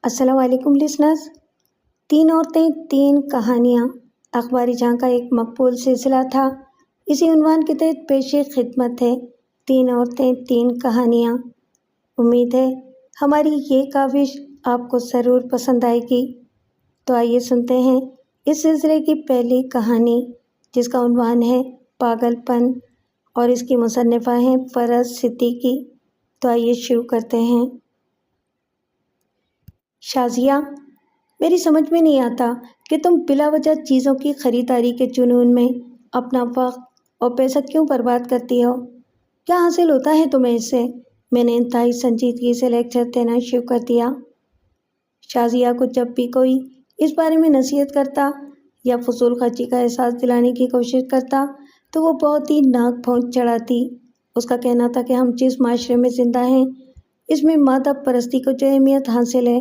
السلام علیکم لسنرز۔ تین عورتیں تین کہانیاں اخباری جہاں کا ایک مقبول سلسلہ تھا۔ اسی عنوان کے تحت پیش خدمت ہے تین عورتیں تین کہانیاں۔ امید ہے ہماری یہ کاوش آپ کو ضرور پسند آئے گی۔ تو آئیے سنتے ہیں اس سلسلے کی پہلی کہانی، جس کا عنوان ہے پاگل پن، اور اس کی مصنفہ ہیں فرز صدیقی۔ تو آئیے شروع کرتے ہیں۔ شازیہ، میری سمجھ میں نہیں آتا کہ تم بلا وجہ چیزوں کی خریداری کے جنون میں اپنا وقت اور پیسہ کیوں برباد کرتی ہو؟ کیا حاصل ہوتا ہے تمہیں اس سے؟ میں نے انتہائی سنجیدگی سے لیکچر دینا شروع کر دیا۔ شازیہ کو جب بھی کوئی اس بارے میں نصیحت کرتا یا فضول خرچی کا احساس دلانے کی کوشش کرتا تو وہ بہت ہی ناک بھونچ چڑھاتی۔ اس کا کہنا تھا کہ ہم جس معاشرے میں زندہ ہیں، اس میں مادہ پرستی کو جو اہمیت حاصل ہے،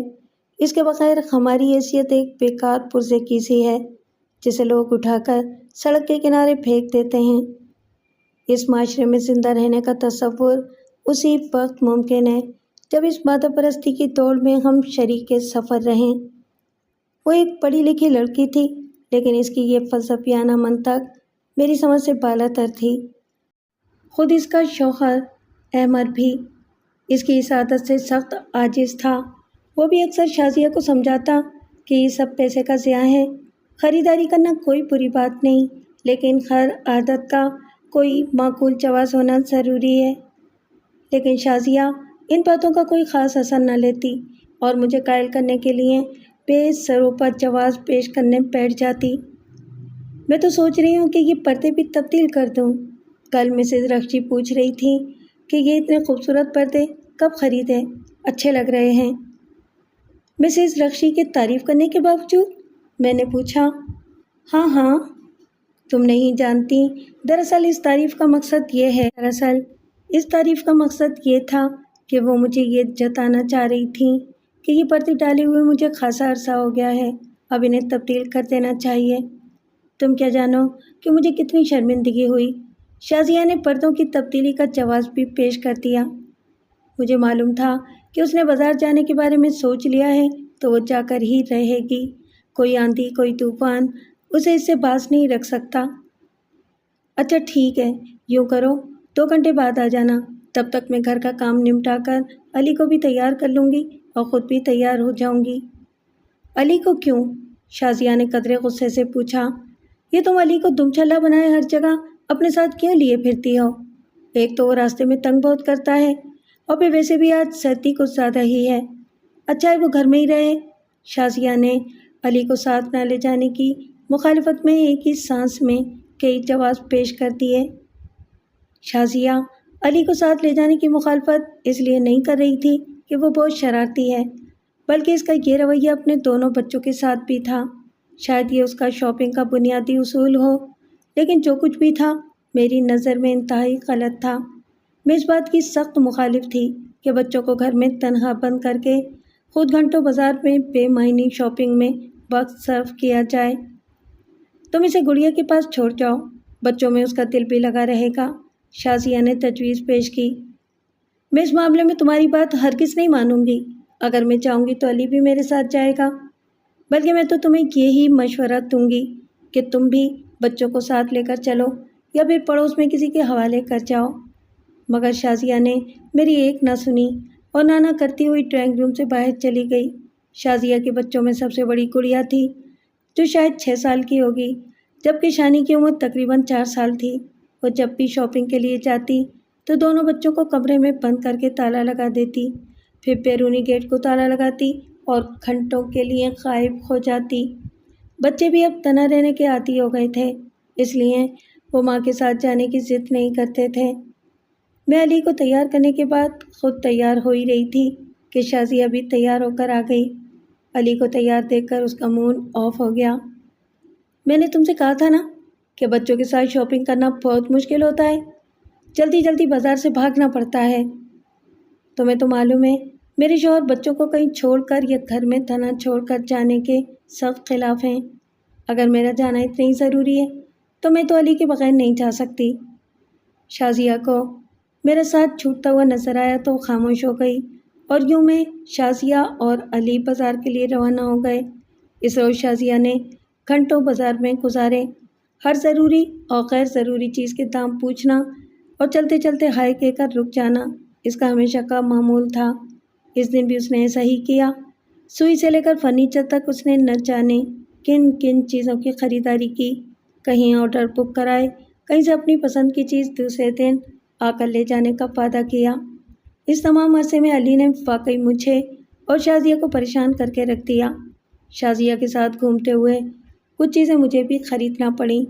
اس کے بغیر ہماری حیثیت ایک بیکار پرزے کی سی ہے، جسے لوگ اٹھا کر سڑک کے کنارے پھینک دیتے ہیں۔ اس معاشرے میں زندہ رہنے کا تصور اسی وقت ممکن ہے جب اس مادہ پرستی کی دوڑ میں ہم شریک سفر رہیں۔ وہ ایک پڑھی لکھی لڑکی تھی، لیکن اس کی یہ فلسفیانہ منطق میری سمجھ سے بالا تر تھی۔ خود اس کا شوہر احمد بھی اس کی اس عادت سے سخت عاجز تھا۔ وہ بھی اکثر شازیہ کو سمجھاتا کہ یہ سب پیسے کا ضیاع ہے، خریداری کرنا کوئی بری بات نہیں، لیکن ہر عادت کا کوئی معقول جواز ہونا ضروری ہے۔ لیکن شازیہ ان باتوں کا کوئی خاص اثر نہ لیتی اور مجھے قائل کرنے کے لیے بے سروپا جواز پیش کرنے بیٹھ جاتی۔ میں تو سوچ رہی ہوں کہ یہ پردے بھی تبدیل کر دوں۔ کل مسز رخشی پوچھ رہی تھی کہ یہ اتنے خوبصورت پردے کب خریدے، اچھے لگ رہے ہیں۔ مسز رخشی کے تعریف کرنے کے باوجود میں نے پوچھا، ہاں، تم نہیں جانتی، دراصل اس تعریف کا مقصد یہ تھا کہ وہ مجھے یہ جتانا چاہ رہی تھیں کہ یہ پردے ڈالے ہوئے مجھے خاصا عرصہ ہو گیا ہے، اب انہیں تبدیل کر دینا چاہیے۔ تم کیا جانو کہ مجھے کتنی شرمندگی ہوئی۔ شازیہ نے پردوں کی تبدیلی کا جواز بھی پیش کر دیا۔ مجھے معلوم تھا کہ اس نے بازار جانے کے بارے میں سوچ لیا ہے تو وہ جا کر ہی رہے گی۔ کوئی آندھی، کوئی طوفان اسے اس سے باز نہیں رکھ سکتا۔ اچھا ٹھیک ہے، یوں کرو 2 گھنٹے بعد آ جانا، تب تک میں گھر کا کام نمٹا کر علی کو بھی تیار کر لوں گی اور خود بھی تیار ہو جاؤں گی۔ علی کو کیوں؟ شازیہ نے قدرے غصے سے پوچھا۔ یہ تم علی کو دم چھلا بنائے ہر جگہ اپنے ساتھ کیوں لیے پھرتی ہو؟ ایک تو وہ راستے میں تنگ بہت کرتا ہے، اور پھر ویسے بھی آج سردی کچھ زیادہ ہی ہے۔ اچھا ہے وہ گھر میں ہی رہے۔ شازیہ نے علی کو ساتھ نہ لے جانے کی مخالفت میں ایک ہی سانس میں کئی جواز پیش کر دیے۔ شازیہ علی کو ساتھ لے جانے کی مخالفت اس لیے نہیں کر رہی تھی کہ وہ بہت شرارتی ہے، بلکہ اس کا یہ رویہ اپنے دونوں بچوں کے ساتھ بھی تھا۔ شاید یہ اس کا شاپنگ کا بنیادی اصول ہو، لیکن جو کچھ بھی تھا میری نظر میں انتہائی غلط تھا۔ میں اس بات کی سخت مخالف تھی کہ بچوں کو گھر میں تنہا بند کر کے خود گھنٹوں بازار میں بے معنی شاپنگ میں وقت صرف کیا جائے۔ تم اسے گڑیا کے پاس چھوڑ جاؤ، بچوں میں اس کا دل بھی لگا رہے گا، شازیہ نے تجویز پیش کی۔ میں اس معاملے میں تمہاری بات ہرگز نہیں مانوں گی۔ اگر میں چاہوں گی تو علی بھی میرے ساتھ جائے گا، بلکہ میں تو تمہیں یہی مشورہ دوں گی کہ تم بھی بچوں کو ساتھ لے کر چلو یا پھر پڑوس میں کسی کے حوالے کر جاؤ۔ مگر شازیہ نے میری ایک نہ سنی اور نانا کرتی ہوئی ڈرائنگ روم سے باہر چلی گئی۔ شازیہ کے بچوں میں سب سے بڑی گڑیا تھی، جو شاید 6 سال کی ہوگی، جبکہ شانی کی عمر تقریباً 4 سال تھی۔ وہ جب بھی شاپنگ کے لیے جاتی تو دونوں بچوں کو کمرے میں بند کر کے تالا لگا دیتی، پھر بیرونی گیٹ کو تالا لگاتی اور گھنٹوں کے لیے غائب ہو جاتی۔ بچے بھی اب تنہا رہنے کے عادی ہو گئے تھے، اس لیے وہ ماں کے ساتھ جانے کی ضد نہیں کرتے تھے۔ میں علی کو تیار کرنے کے بعد خود تیار ہو ہی رہی تھی کہ شازیہ بھی تیار ہو کر آ گئی۔ علی کو تیار دیکھ کر اس کا موڈ آف ہو گیا۔ میں نے تم سے کہا تھا نا کہ بچوں کے ساتھ شاپنگ کرنا بہت مشکل ہوتا ہے، جلدی جلدی بازار سے بھاگنا پڑتا ہے۔ تمہیں تو معلوم ہے میرے شوہر بچوں کو کہیں چھوڑ کر یا گھر میں تنہا چھوڑ کر جانے کے سخت خلاف ہیں۔ اگر میرا جانا اتنا ہی ضروری ہے تو میں تو علی کے بغیر نہیں جا سکتی۔ شازیہ کو میرا ساتھ چھوٹتا ہوا نظر آیا تو خاموش ہو گئی اور یوں میں شازیہ اور علی بازار کے لیے روانہ ہو گئے۔ اس روز شازیہ نے گھنٹوں بازار میں گزارے، ہر ضروری اور غیر ضروری چیز کے دام پوچھنا اور چلتے چلتے ہائے کہہ کر رک جانا اس کا ہمیشہ کا معمول تھا۔ اس دن بھی اس نے ایسا ہی کیا۔ سوئی سے لے کر فرنیچر تک اس نے نہ جانے کن کن چیزوں کی خریداری کی، کہیں آرڈر بک کرائے، کہیں سے اپنی پسند کی چیز دوسرے دن آ کر لے جانے کا وعدہ کیا۔ اس تمام عرصے میں علی نے واقعی مجھے اور شازیہ کو پریشان کر کے رکھ دیا۔ شازیہ کے ساتھ گھومتے ہوئے کچھ چیزیں مجھے بھی خریدنا پڑیں۔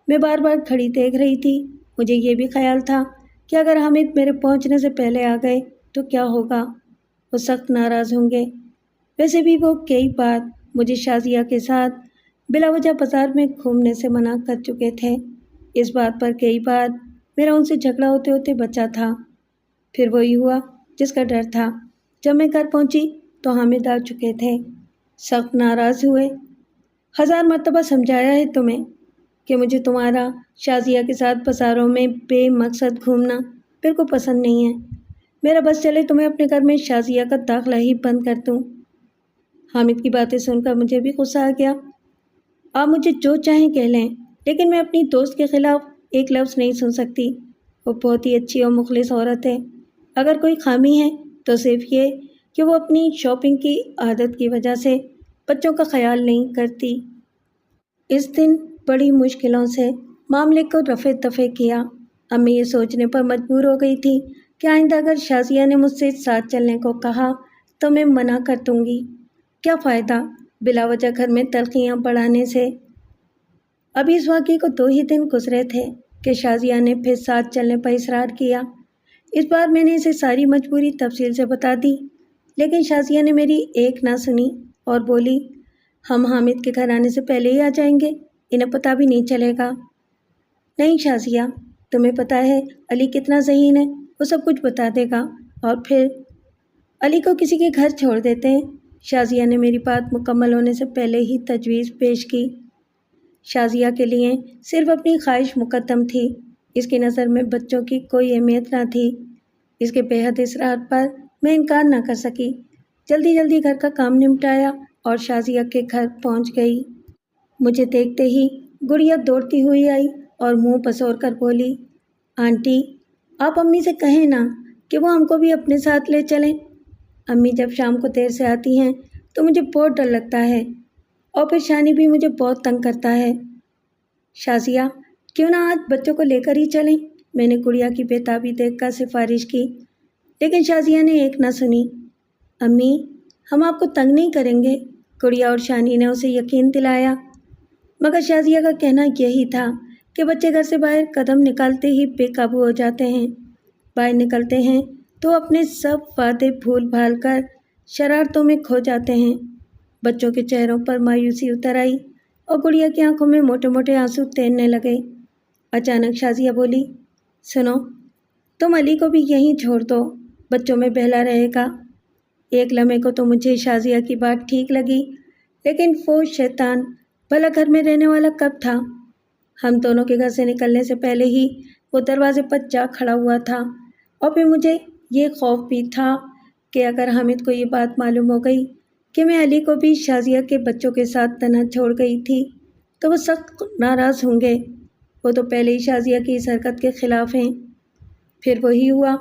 میں بار بار گھڑی دیکھ رہی تھی۔ مجھے یہ بھی خیال تھا کہ اگر حامد میرے پہنچنے سے پہلے آ گئے تو کیا ہوگا؟ وہ سخت ناراض ہوں گے۔ ویسے بھی وہ کئی بار مجھے شازیہ کے ساتھ بلا وجہ بازار میں گھومنے سے منع کر چکے تھے۔ اس بات پر کئی بار میرا ان سے جھگڑا ہوتے ہوتے بچا تھا۔ پھر وہی ہوا جس کا ڈر تھا۔ جب میں گھر پہنچی تو حامد آ چکے تھے۔ سخت ناراض ہوئے۔ 1000 مرتبہ سمجھایا ہے تمہیں کہ مجھے تمہارا شازیہ کے ساتھ بازاروں میں بے مقصد گھومنا بالکل پسند نہیں ہے۔ میرا بس چلے تو میں اپنے گھر میں شازیہ کا داخلہ ہی بند کر دوں۔ حامد کی باتیں سن کر مجھے بھی غصہ آ گیا۔ آپ مجھے جو چاہیں کہہ لیں، لیکن میں اپنی دوست کے خلاف ایک لفظ نہیں سن سکتی۔ وہ بہت ہی اچھی اور مخلص عورت ہے۔ اگر کوئی خامی ہے تو صرف یہ کہ وہ اپنی شاپنگ کی عادت کی وجہ سے بچوں کا خیال نہیں کرتی۔ اس دن بڑی مشکلوں سے معاملے کو رفع دفع کیا۔ امی یہ سوچنے پر مجبور ہو گئی تھی کہ آئندہ اگر شازیہ نے مجھ سے ساتھ چلنے کو کہا تو میں منع کر دوں گی۔ کیا فائدہ بلا وجہ گھر میں تلخیاں بڑھانے سے؟ ابھی اس واقعے کو 2 ہی دن گزرے تھے کہ شازیہ نے پھر ساتھ چلنے پر اصرار کیا۔ اس بار میں نے اسے ساری مجبوری تفصیل سے بتا دی، لیکن شازیہ نے میری ایک نہ سنی اور بولی، ہم حامد کے گھر آنے سے پہلے ہی آ جائیں گے، انہیں پتہ بھی نہیں چلے گا۔ نہیں شازیہ، تمہیں پتہ ہے علی کتنا ذہین ہے، وہ سب کچھ بتا دے گا، اور پھر علی کو کسی کے گھر چھوڑ دیتے ہیں۔ شازیہ نے میری بات مکمل ہونے سے پہلے ہی تجویز پیش کی۔ شازیہ کے لیے صرف اپنی خواہش مقدم تھی۔ اس کی نظر میں بچوں کی کوئی اہمیت نہ تھی۔ اس کے بے حد اصرار پر میں انکار نہ کر سکی۔ جلدی جلدی گھر کا کام نمٹایا اور شازیہ کے گھر پہنچ گئی۔ مجھے دیکھتے ہی گڑیا دوڑتی ہوئی آئی اور منہ پسور کر بولی، آنٹی، آپ امی سے کہیں نا کہ وہ ہم کو بھی اپنے ساتھ لے چلیں۔ امی جب شام کو دیر سے آتی ہیں تو مجھے بہت ڈر لگتا ہے، اور پھر شانی بھی مجھے بہت تنگ کرتا ہے۔ شازیہ، کیوں نہ آج بچوں کو لے کر ہی چلیں؟ میں نے گڑیا کی بےتابی دیکھ کر سفارش کی، لیکن شازیہ نے ایک نہ سنی۔ امی، ہم آپ کو تنگ نہیں کریں گے، گڑیا اور شانی نے اسے یقین دلایا۔ مگر شازیہ کا کہنا یہی تھا کہ بچے گھر سے باہر قدم نکالتے ہی بے قابو ہو جاتے ہیں۔ باہر نکلتے ہیں تو اپنے سب وعدے بھول بھال کر شرارتوں میں کھو جاتے ہیں۔ بچوں کے چہروں پر مایوسی اتر آئی اور گڑیا کی آنکھوں میں موٹے موٹے آنسو تیرنے لگے۔ اچانک شازیہ بولی، سنو، تم علی کو بھی یہیں چھوڑ دو، بچوں میں بہلا رہے گا۔ ایک لمحے کو تو مجھے شازیہ کی بات ٹھیک لگی، لیکن وہ شیطان بھلا گھر میں رہنے والا کب تھا؟ ہم دونوں کے گھر سے نکلنے سے پہلے ہی وہ دروازے پر جا کھڑا ہوا تھا، اور پھر مجھے یہ خوف بھی تھا کہ اگر حامد کو یہ بات معلوم ہو گئی کہ میں علی کو بھی شازیہ کے بچوں کے ساتھ تنہا چھوڑ گئی تھی تو وہ سخت ناراض ہوں گے۔ وہ تو پہلے ہی شازیہ کی اس حرکت کے خلاف ہیں۔ پھر وہی ہوا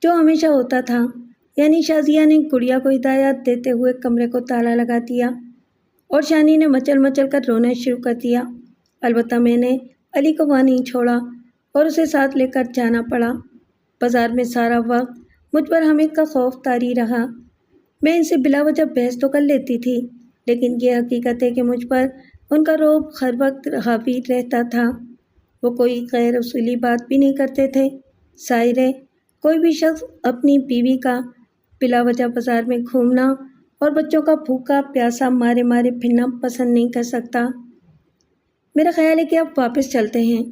جو ہمیشہ ہوتا تھا، یعنی شازیہ نے گڑیا کو ہدایات دیتے ہوئے کمرے کو تالا لگا دیا اور شانی نے مچل مچل کر رونا شروع کر دیا۔ البتہ میں نے علی کو وہاں نہیں چھوڑا اور اسے ساتھ لے کر جانا پڑا۔ بازار میں سارا وقت مجھ پر حامد کا خوف طاری رہا۔ میں ان سے بلا وجہ بحث تو کر لیتی تھی، لیکن یہ حقیقت ہے کہ مجھ پر ان کا رعب ہر وقت حاوی رہتا تھا۔ وہ کوئی غیر اصولی بات بھی نہیں کرتے تھے۔ ظاہر ہے کوئی بھی شخص اپنی بیوی کا بلا وجہ بازار میں گھومنا اور بچوں کا بھوکا پیاسا مارے مارے پھرنا پسند نہیں کر سکتا۔ میرا خیال ہے کہ اب واپس چلتے ہیں،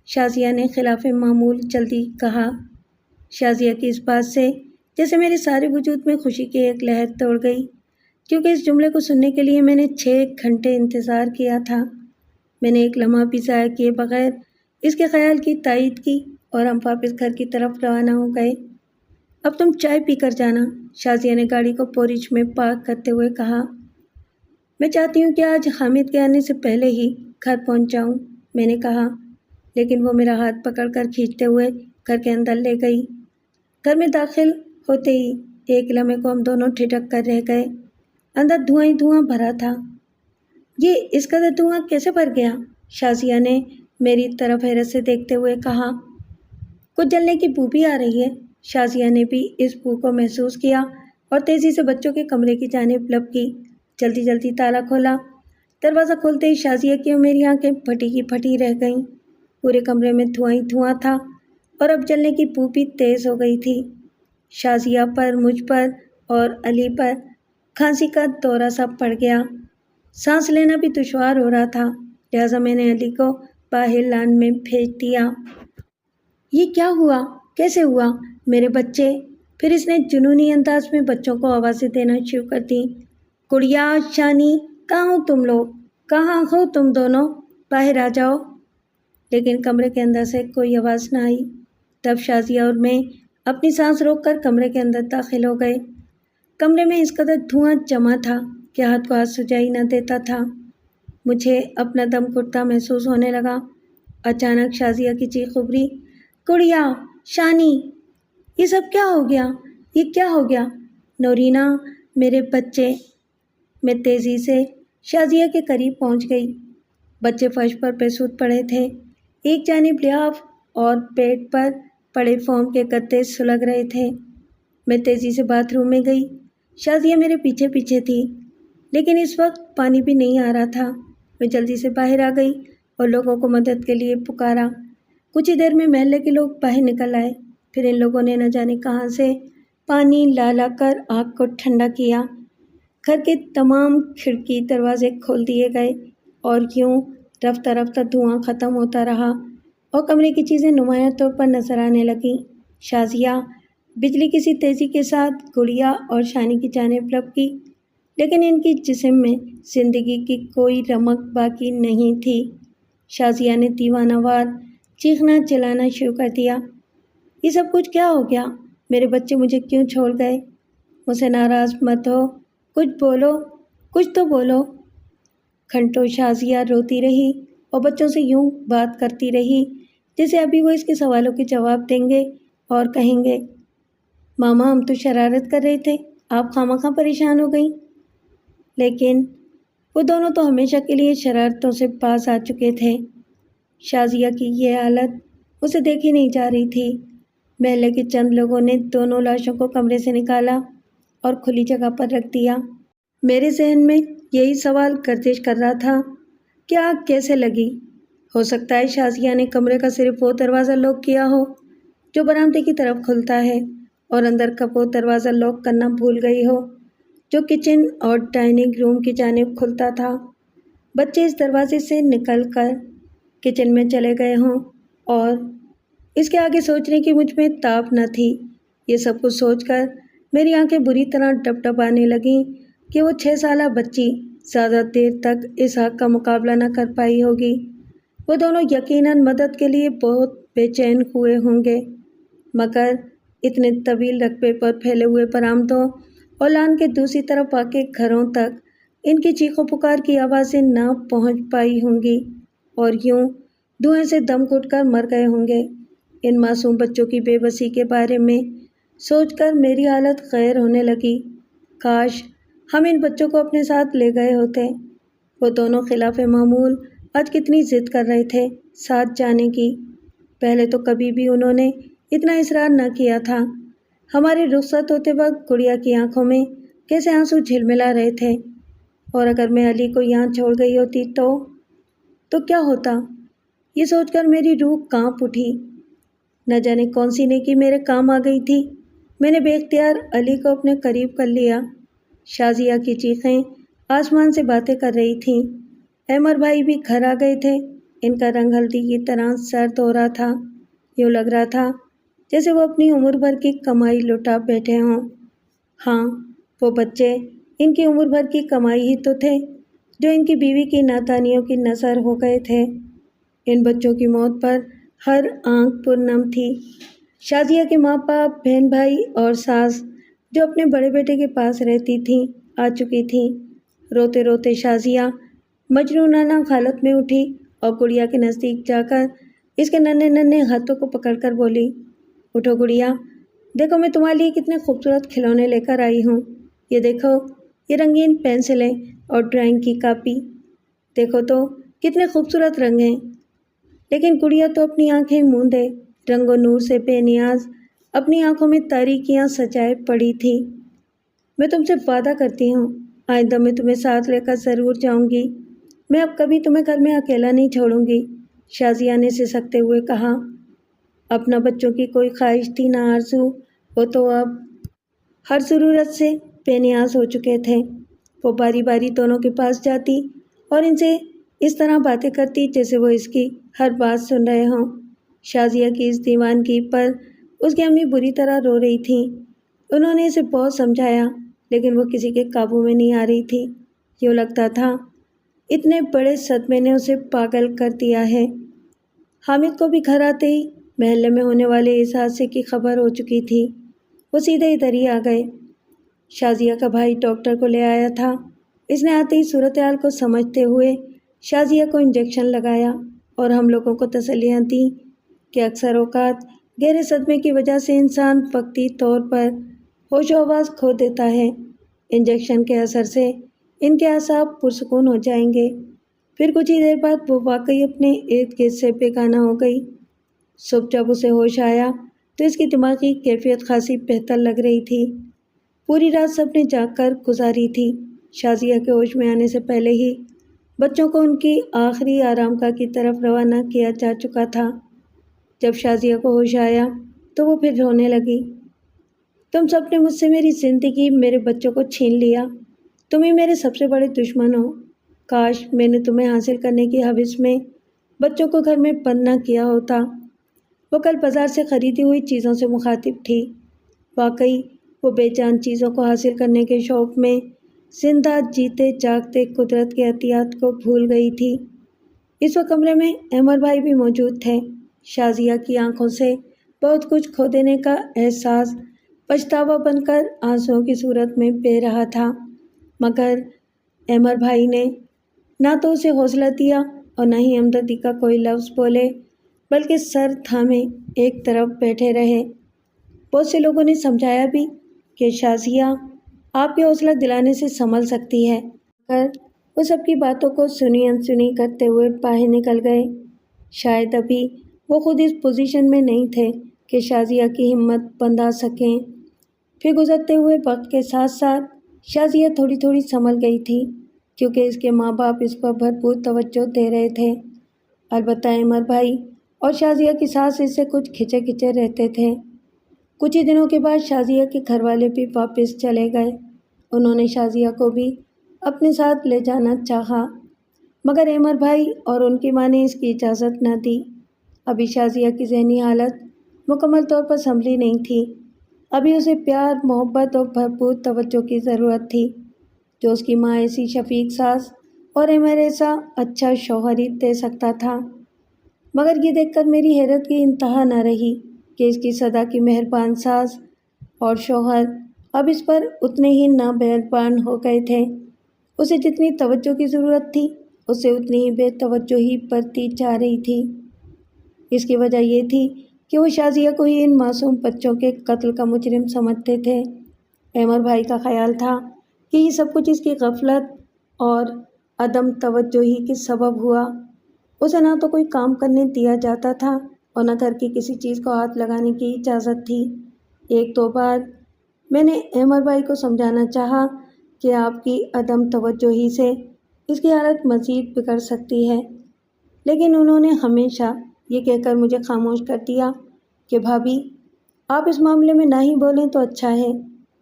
شازیہ نے خلاف معمول جلدی کہا۔ شازیہ کی اس بات سے جیسے میرے سارے وجود میں خوشی کی ایک لہر دوڑ گئی، کیونکہ اس جملے کو سننے کے لیے میں نے 6 گھنٹے انتظار کیا تھا۔ میں نے ایک لمحہ بھی ضائع کیے بغیر اس کے خیال کی تائید کی اور ہم واپس گھر کی طرف روانہ ہو گئے۔ اب تم چائے پی کر جانا، شازیہ نے گاڑی کو پورچ میں پارک کرتے ہوئے کہا۔ میں چاہتی ہوں کہ آج حامد کے آنے سے پہلے ہی گھر پہنچ جاؤں، میں نے کہا، لیکن وہ میرا ہاتھ پکڑ کر کھینچتے ہوئے گھر کے اندر لے گئی۔ گھر میں داخل ہوتے ہی ایک لمحے کو ہم دونوں ٹھٹک کر رہ گئے۔ اندر دھواں ہی دھواں بھرا تھا۔ یہ اس قدر دھواں کیسے بھر گیا؟ شازیہ نے میری طرف حیرت سے دیکھتے ہوئے کہا۔ کچھ جلنے کی بو بھی آ رہی ہے۔ شازیہ نے بھی اس بو کو محسوس کیا اور تیزی سے بچوں کے کمرے کی جانب لپ کی۔ جلدی جلدی تالا کھولا۔ دروازہ کھولتے ہی شازیہ کی اور میری آنکھیں پھٹی کی پھٹی رہ گئیں۔ پورے کمرے میں دھواں ہی دھواں تھا اور اب جلنے کی بو بھی تیز ہو گئی تھی۔ شازیہ پر، مجھ پر اور علی پر کھانسی کا دورہ سا پڑ گیا۔ سانس لینا بھی دشوار ہو رہا تھا، لہٰذا میں نے علی کو باہر لان میں بھیج دیا۔ یہ کیا ہوا؟ کیسے ہوا؟ میرے بچے! پھر اس نے جنونی انداز میں بچوں کو آوازیں دینا شروع کر دیں۔ گڑیا، شانی، کہاں ہو تم لوگ؟ کہاں ہو تم دونوں؟ باہر آ جاؤ۔ لیکن کمرے کے اندر سے کوئی آواز نہ آئی۔ تب شازیہ اور میں اپنی سانس روک کر کمرے کے اندر داخل ہو گئے۔ کمرے میں اس قدر دھواں جمع تھا کہ ہاتھ کو ہاتھ سجائی نہ دیتا تھا۔ مجھے اپنا دم گھٹتا محسوس ہونے لگا۔ اچانک شازیہ کی چیخ ابھری، گڑیا، شانی، یہ سب کیا ہو گیا؟ یہ کیا ہو گیا؟ نورینہ، میرے بچے! میں تیزی سے شازیہ کے قریب پہنچ گئی۔ بچے فرش پر بے سود پڑے تھے۔ ایک جانب لحاف اور پیٹ پر پڑے فوم کے گدے سلگ رہے تھے۔ میں تیزی سے باتھ روم میں گئی۔ شازیہ میرے پیچھے پیچھے تھی، لیکن اس وقت پانی بھی نہیں آ رہا تھا۔ میں جلدی سے باہر آ گئی اور لوگوں کو مدد کے لیے پکارا۔ کچھ ہی دیر میں محلے کے لوگ باہر نکل آئے۔ پھر ان لوگوں نے نہ جانے کہاں سے پانی لا لا کر آگ کو ٹھنڈا کیا۔ گھر کے تمام کھڑکی دروازے کھول دیے گئے اور یوں رفتہ رفتہ دھواں ختم ہوتا رہا اور کمرے کی چیزیں نمایاں طور پر نظر آنے لگیں۔ شازیہ بجلی کسی تیزی کے ساتھ گڑیا اور شانی کی جانب لپ کی، لیکن ان کی جسم میں زندگی کی کوئی رمق باقی نہیں تھی۔ شازیہ نے دیوانہ وار چیخنا چلانا شروع کر دیا۔ یہ سب کچھ کیا ہو گیا؟ میرے بچے مجھے کیوں چھوڑ گئے؟ مجھ سے ناراض مت ہو، کچھ بولو، کچھ تو بولو۔ گھنٹوں شازیہ روتی رہی اور بچوں سے یوں بات کرتی رہی جیسے ابھی وہ اس کے سوالوں کے جواب دیں گے اور کہیں گے، ماما ہم تو شرارت کر رہے تھے، آپ خواہ پریشان ہو گئیں۔ لیکن وہ دونوں تو ہمیشہ کے لیے شرارتوں سے باز آ چکے تھے۔ شازیہ کی یہ حالت اسے دیکھی نہیں جا رہی تھی۔ محلے کے چند لوگوں نے دونوں لاشوں کو کمرے سے نکالا اور کھلی جگہ پر رکھ دیا۔ میرے ذہن میں یہی سوال گردش کر رہا تھا کہ آگ کیسے لگی؟ ہو سکتا ہے شازیہ نے کمرے کا صرف وہ دروازہ لاک کیا ہو جو برآمدے کی طرف کھلتا ہے، اور اندر کا وہ دروازہ لاک کرنا بھول گئی ہو جو کچن اور ڈائننگ روم کی جانب کھلتا تھا۔ بچے اس دروازے سے نکل کر کچن میں چلے گئے ہوں اور اس کے آگے سوچنے کی مجھ میں تاب نہ تھی۔ یہ سب کچھ سوچ کر میری آنکھیں بری طرح ڈب ڈبانے لگیں کہ وہ 6 سالہ بچی زیادہ دیر تک اس آگ کا مقابلہ نہ کر پائی ہوگی۔ وہ دونوں یقیناً مدد کے لیے بہت بے چین ہوئے ہوں گے، مگر اتنے طویل رقبے پر پھیلے ہوئے برآمدوں اور لان کے دوسری طرف واقع گھروں تک ان کی چیخ و پکار کی آوازیں نہ پہنچ پائی ہوں گی اور یوں دھوئیں سے دم گھٹ کر مر گئے ہوں گے۔ ان معصوم بچوں کی بے بسی کے بارے میں سوچ کر میری حالت غیر ہونے لگی۔ کاش ہم ان بچوں کو اپنے ساتھ لے گئے ہوتے۔ وہ دونوں خلاف معمول آج کتنی ضد کر رہے تھے ساتھ جانے کی۔ پہلے تو کبھی بھی انہوں نے اتنا اصرار نہ کیا تھا۔ ہمارے رخصت ہوتے وقت گڑیا کی آنکھوں میں کیسے آنسو جھلملا رہے تھے، اور اگر میں علی کو یہاں چھوڑ گئی ہوتی تو کیا ہوتا؟ یہ سوچ کر میری روح کانپ اٹھی۔ نہ جانے کون سی نیکی میرے کام آ گئی تھی۔ میں نے بے اختیار علی کو اپنے قریب کر لیا۔ شازیہ کی چیخیں آسمان سے باتیں کر رہی تھیں۔ احمر بھائی بھی گھر آ گئے تھے۔ ان کا رنگ ہلدی کی طرح سرد ہو رہا تھا۔ یوں لگ رہا تھا جیسے وہ اپنی عمر بھر کی کمائی لٹا بیٹھے ہوں۔ ہاں، وہ بچے ان کی عمر بھر کی کمائی ہی تو تھے جو ان کی بیوی کی نادانیوں کی نذر ہو گئے تھے۔ ان بچوں کی موت پر ہر آنکھ پرنم تھی۔ شازیہ کے ماں باپ، بہن بھائی اور ساس جو اپنے بڑے بیٹے کے پاس رہتی تھیں آ چکی تھیں۔ روتے روتے شازیہ مجنونانہ حالت میں اٹھی اور گڑیا کے نزدیک جا کر اس کے ننھے ننھے ہاتھوں کو پکڑ کر بولی، اٹھو گڑیا، دیکھو میں تمہارے لیے کتنے خوبصورت کھلونے لے کر آئی ہوں۔ یہ دیکھو، یہ رنگین پینسلیں اور ڈرائنگ کی کاپی، دیکھو تو کتنے خوبصورت رنگ ہیں۔ لیکن گڑیا تو اپنی آنکھیں موندے رنگ و نور سے بے نیاز اپنی آنکھوں میں تاریکیاں سجائے پڑی تھی۔ میں تم سے وعدہ کرتی ہوں، آئندہ میں تمہیں ساتھ لے کر ضرور جاؤں گی۔ میں اب کبھی تمہیں گھر میں اکیلا نہیں چھوڑوں گی، شازیہ نے سسکتے ہوئے کہا۔ اپنا بچوں کی کوئی خواہش تھی نہ آرزو، وہ تو اب ہر ضرورت سے بے نیاز ہو چکے تھے۔ وہ باری باری دونوں کے پاس جاتی اور ان سے اس طرح باتیں کرتی جیسے وہ اس کی ہر بات سن رہے ہوں۔ شازیہ کی اس دیوانگی پر اس کی امی بری طرح رو رہی تھیں۔ انہوں نے اسے بہت سمجھایا لیکن وہ کسی کے قابو میں نہیں آ رہی تھی۔ یوں لگتا تھا اتنے بڑے صدمے نے اسے پاگل کر دیا ہے۔ حامد کو بھی گھر آتے ہی محلے میں ہونے والے اس حادثے کی خبر ہو چکی تھی۔ وہ سیدھے ادھر ہی آ گئے۔ شازیہ کا بھائی ڈاکٹر کو لے آیا تھا۔ اس نے آتے ہی صورتحال کو سمجھتے ہوئے شازیہ کو انجیکشن لگایا اور ہم لوگوں کو تسلیاں دیں کہ اکثر اوقات گہرے صدمے کی وجہ سے انسان وقتی طور پر ہوش و حواس کھو دیتا ہے۔ انجیکشن کے اثر سے ان کے اعصاب پرسکون ہو جائیں گے۔ پھر کچھ ہی دیر بعد وہ واقعی اپنے ارد گرد سے بیگانہ ہو گئی۔ صبح جب اسے ہوش آیا تو اس کی دماغی کیفیت خاصی بہتر لگ رہی تھی۔ پوری رات سب نے جاگ کر گزاری تھی۔ شازیہ کے ہوش میں آنے سے پہلے ہی بچوں کو ان کی آخری آرامگاہ کی طرف روانہ کیا جا چکا تھا۔ جب شازیہ کو ہوش آیا تو وہ پھر رونے لگی۔ تم سب نے مجھ سے میری زندگی، میرے بچوں کو چھین لیا۔ تم ہی میرے سب سے بڑے دشمن ہو۔ کاش میں نے تمہیں حاصل کرنے کی ہوس میں بچوں کو گھر میں بند نہ کیا ہوتا۔ وہ کل بازار سے خریدی ہوئی چیزوں سے مخاطب تھی۔ واقعی وہ بے جان چیزوں کو حاصل کرنے کے شوق میں زندہ جیتے جاگتے قدرت کے عطیات کو بھول گئی تھی۔ اس وقت کمرے میں احمد بھائی بھی موجود تھے۔ شازیہ کی آنکھوں سے بہت کچھ کھو دینے کا احساس پچھتاوا بن کر آنسوؤں کی صورت میں بہہ رہا تھا، مگر احمد بھائی نے نہ تو اسے حوصلہ دیا اور نہ ہی ہمدردی کا کوئی لفظ بولے، بلکہ سر تھامے ایک طرف بیٹھے رہے۔ بہت سے لوگوں نے سمجھایا بھی کہ شازیہ آپ کے حوصلہ دلانے سے سنبھل سکتی ہے، مگر وہ سب کی باتوں کو سنی انسنی کرتے ہوئے باہر نکل گئے۔ شاید ابھی وہ خود اس پوزیشن میں نہیں تھے کہ شازیہ کی ہمت بندھا سکیں۔ پھر گزرتے ہوئے وقت کے ساتھ ساتھ شازیہ تھوڑی تھوڑی سنبھل گئی تھی، کیونکہ اس کے ماں باپ اس پر بھرپور توجہ دے رہے تھے۔ البتہ احمد بھائی اور شازیہ کی ساس اس سے کچھ کھچے کھچے رہتے تھے۔ کچھ ہی دنوں کے بعد شازیہ کے گھر والے بھی واپس چلے گئے۔ انہوں نے شازیہ کو بھی اپنے ساتھ لے جانا چاہا، مگر احمد بھائی اور ان کی ماں نے اس کی اجازت نہ دی۔ ابھی شازیہ کی ذہنی حالت مکمل طور پر سنبھلی نہیں تھی۔ ابھی اسے پیار، محبت اور بھرپور توجہ کی ضرورت تھی، جو اس کی ماں ایسی شفیق ساس اور احمد ایسا اچھا شوہر ہی دے سکتا تھا۔ مگر یہ دیکھ کر میری حیرت کی انتہا نہ رہی کہ اس کی سدا کی مہربان ساس اور شوہر اب اس پر اتنے ہی نامہربان ہو گئے تھے۔ اسے جتنی توجہ کی ضرورت تھی، اسے اتنی ہی بے توجہی برتی جا رہی تھی۔ اس کی وجہ یہ تھی کہ وہ شازیہ کو ہی ان معصوم بچوں کے قتل کا مجرم سمجھتے تھے۔ احمد بھائی کا خیال تھا کہ یہ سب کچھ اس کی غفلت اور عدم توجہی کے سبب ہوا۔ اسے نہ تو کوئی کام کرنے دیا جاتا تھا اور نہ گھر کی کسی چیز کو ہاتھ لگانے کی اجازت تھی۔ ایک دو بار میں نے احمد بھائی کو سمجھانا چاہا کہ آپ کی عدم توجہی سے اس کی حالت مزید بگڑ سکتی ہے، لیکن انہوں نے ہمیشہ یہ کہہ کر مجھے خاموش کر دیا کہ بھابھی آپ اس معاملے میں نہ ہی بولیں تو اچھا ہے۔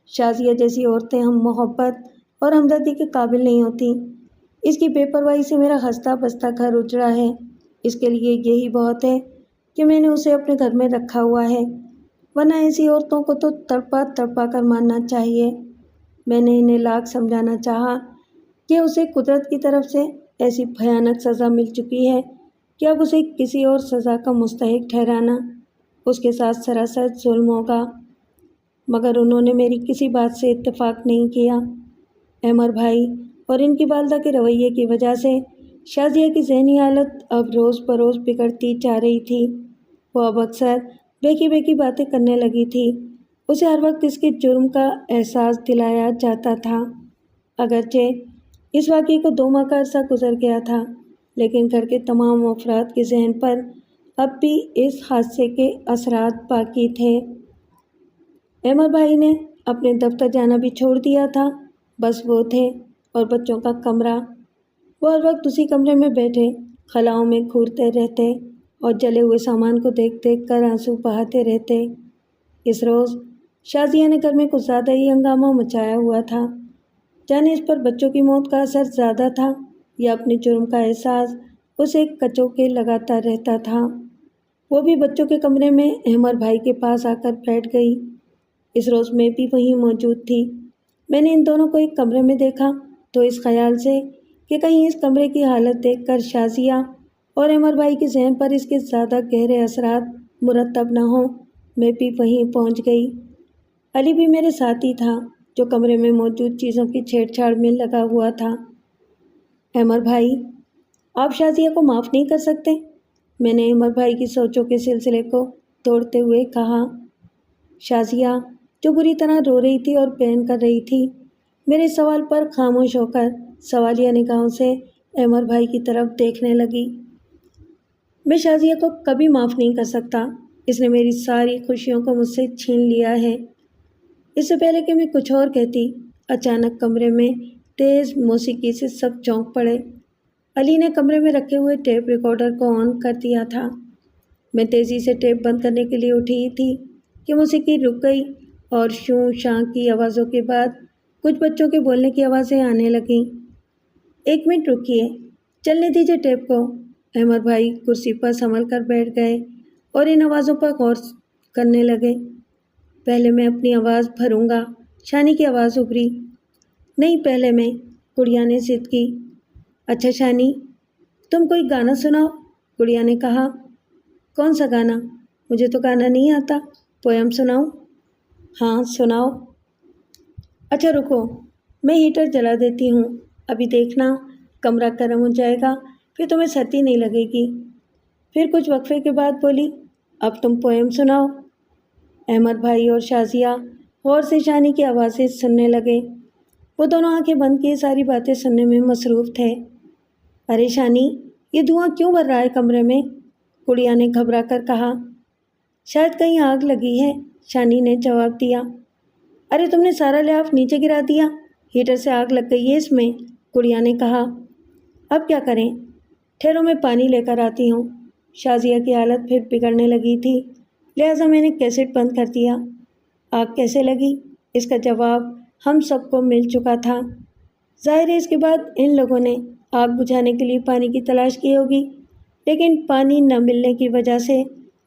شازیہ جیسی عورتیں ہم محبت اور ہمدردی کے قابل نہیں ہوتی۔ اس کی بے پرواہی سے میرا ہنستا بستا گھر اجڑا ہے۔ اس کے لیے یہی بہت ہے کہ میں نے اسے اپنے گھر میں رکھا ہوا ہے، ورنہ ایسی عورتوں کو تو تڑپا تڑپا کر مارنا چاہیے۔ میں نے انہیں لاکھ سمجھانا چاہا کہ اسے قدرت کی طرف سے ایسی بھیانک سزا مل چکی ہے کہ اب اسے کسی اور سزا کا مستحق ٹھہرانا اس کے ساتھ سراسر ظلم ہوگا، مگر انہوں نے میری کسی بات سے اتفاق نہیں کیا۔ احمر بھائی اور ان کی والدہ کے رویے کی وجہ سے شازیہ کی ذہنی حالت اب روز بروز بگڑتی جا رہی تھی۔ وہ اب اکثر بہکی بہکی باتیں کرنے لگی تھی۔ اسے ہر وقت اس کے جرم کا احساس دلایا جاتا تھا۔ اگرچہ اس واقعے کو 2 ماہ کا عرصہ گزر گیا تھا، لیکن گھر کے تمام افراد کے ذہن پر اب بھی اس حادثے کے اثرات باقی تھے۔ احمر بھائی نے اپنے دفتر جانا بھی چھوڑ دیا تھا، بس وہ تھے اور بچوں کا کمرہ۔ وہ ہر وقت اسی کمرے میں بیٹھے خلاؤں میں گھورتے رہتے اور جلے ہوئے سامان کو دیکھ دیکھ کر آنسو بہاتے رہتے۔ اس روز شازیہ نے گھر میں کچھ زیادہ ہی ہنگامہ مچایا ہوا تھا۔ جانے اس پر بچوں کی موت کا اثر زیادہ تھا یا اپنے جرم کا احساس اسے کچوکے لگاتا رہتا تھا۔ وہ بھی بچوں کے کمرے میں احمر بھائی کے پاس آ کر بیٹھ گئی۔ اس روز میں بھی وہیں موجود تھی۔ میں نے ان دونوں کو ایک کمرے میں دیکھا تو اس خیال سے کہ کہیں اس کمرے کی حالت دیکھ کر شازیہ اور احمر بھائی کے ذہن پر اس کے زیادہ گہرے اثرات مرتب نہ ہوں، میں بھی وہیں پہنچ گئی۔ علی بھی میرے ساتھ ہی تھا، جو کمرے میں موجود چیزوں کی چھیڑ چھاڑ میں لگا ہوا تھا۔ احمر بھائی، آپ شازیہ کو معاف نہیں کر سکتے؟ میں نے احمر بھائی کی سوچوں کے سلسلے کو توڑتے ہوئے کہا۔ شازیہ، جو بری طرح رو رہی تھی اور بین کر رہی تھی، میرے سوال پر خاموش ہو کر سوالیہ نگاہوں سے احمر بھائی کی طرف دیکھنے لگی۔ میں شازیہ کو کبھی معاف نہیں کر سکتا۔ اس نے میری ساری خوشیوں کو مجھ سے چھین لیا ہے۔ اس سے پہلے کہ میں کچھ اور کہتی، اچانک کمرے میں تیز موسیقی سے سب چونک پڑے۔ علی نے کمرے میں رکھے ہوئے ٹیپ ریکارڈر کو آن کر دیا تھا۔ میں تیزی سے ٹیپ بند کرنے کے لیے اٹھی تھی کہ موسیقی رک گئی اور شوں شاں کی آوازوں کے بعد کچھ بچوں کے بولنے کی آوازیں آنے لگیں۔ 1 منٹ رکیے، چلنے دیجیے ٹیپ کو۔ احمر بھائی کرسی پر سنبھل کر بیٹھ گئے اور ان آوازوں پر غور کرنے لگے۔ پہلے میں اپنی آواز بھروں گا، شانی کی آواز ابھری۔ نہیں، پہلے میں، گڑیا نے ضد کی۔ اچھا شانی، تم کوئی گانا سناؤ، گڑیا نے کہا۔ کون سا گانا؟ مجھے تو گانا نہیں آتا، پویم سناؤں؟ ہاں سناؤ۔ اچھا رکو، میں ہیٹر جلا دیتی ہوں، ابھی دیکھنا کمرہ گرم ہو جائے گا، پھر تمہیں سردی نہیں لگے گی۔ پھر کچھ وقفے کے بعد بولی، اب تم پویم سناؤ۔ احمد بھائی اور شازیہ غور سے شانی کی آوازیں سننے لگے۔ وہ دونوں آنکھیں بند کیے ساری باتیں سننے میں مصروف تھے۔ ارے شانی، یہ دھواں کیوں بھر رہا ہے کمرے میں؟ گڑیا نے گھبرا کر کہا۔ شاید کہیں آگ لگی ہے، شانی نے جواب دیا۔ ارے تم نے سارا لحاف نیچے گرا دیا، ہیٹر سے آگ لگ گئی ہے اس میں، گڑیا نے کہا۔ اب کیا کریں؟ ٹھہرو میں پانی لے کر آتی ہوں۔ شازیہ کی حالت پھر بگڑنے لگی تھی، لہٰذا میں نے کیسٹ بند کر دیا۔ آگ کیسے لگی؟ اس کا جواب ہم سب کو مل چکا تھا۔ ظاہر ہے اس کے بعد ان لوگوں نے آگ بجھانے کے لیے پانی کی تلاش کی ہوگی، لیکن پانی نہ ملنے کی وجہ سے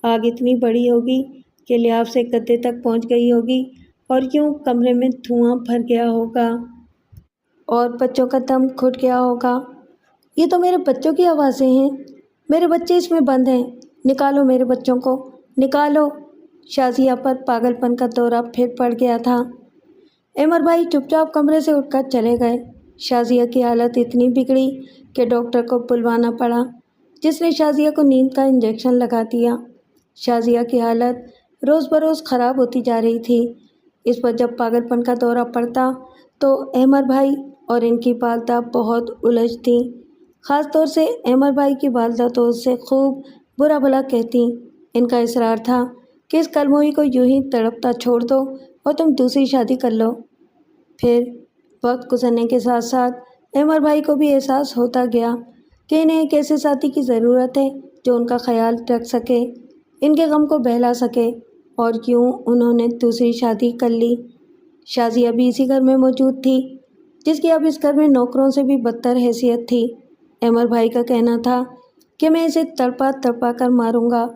آگ اتنی بڑی ہوگی کہ لحاف سے گدے تک پہنچ گئی ہوگی اور یوں کمرے میں دھواں بھر گیا ہوگا اور بچوں کا دم گھٹ گیا ہوگا۔ یہ تو میرے بچوں کی آوازیں ہیں، میرے بچے اس میں بند ہیں، نکالو میرے بچوں کو، نکالو۔ شازیہ پر پاگل پن کا دورہ پھر پڑ گیا تھا۔ احمر بھائی چپ چاپ کمرے سے اٹھ کر چلے گئے۔ شازیہ کی حالت اتنی بگڑی کہ ڈاکٹر کو بلوانا پڑا، جس نے شازیہ کو نیند کا انجیکشن لگا دیا۔ شازیہ کی حالت روز بروز خراب ہوتی جا رہی تھی۔ اس پر جب پاگل پن کا دورہ پڑتا تو احمر بھائی اور ان کی والدہ بہت الجھتیں۔ خاص طور سے احمر بھائی کی والدہ تو اس سے خوب برا بھلا کہتی۔ ان کا اصرار تھا کہ اس کلموئی کو یوں ہی تڑپتا چھوڑ دو اور تم دوسری شادی کر لو۔ پھر وقت گزرنے کے ساتھ ساتھ احمر بھائی کو بھی احساس ہوتا گیا کہ انہیں ایک ایسے ساتھی کی ضرورت ہے جو ان کا خیال رکھ سکے، ان کے غم کو بہلا سکے، اور یوں انہوں نے دوسری شادی کر لی۔ شازیہ بھی اسی گھر میں موجود تھی، جس کی اب اس گھر میں نوکروں سے بھی بدتر حیثیت تھی۔ احمر بھائی کا کہنا تھا کہ میں اسے تڑپا تڑپا کر ماروں گا۔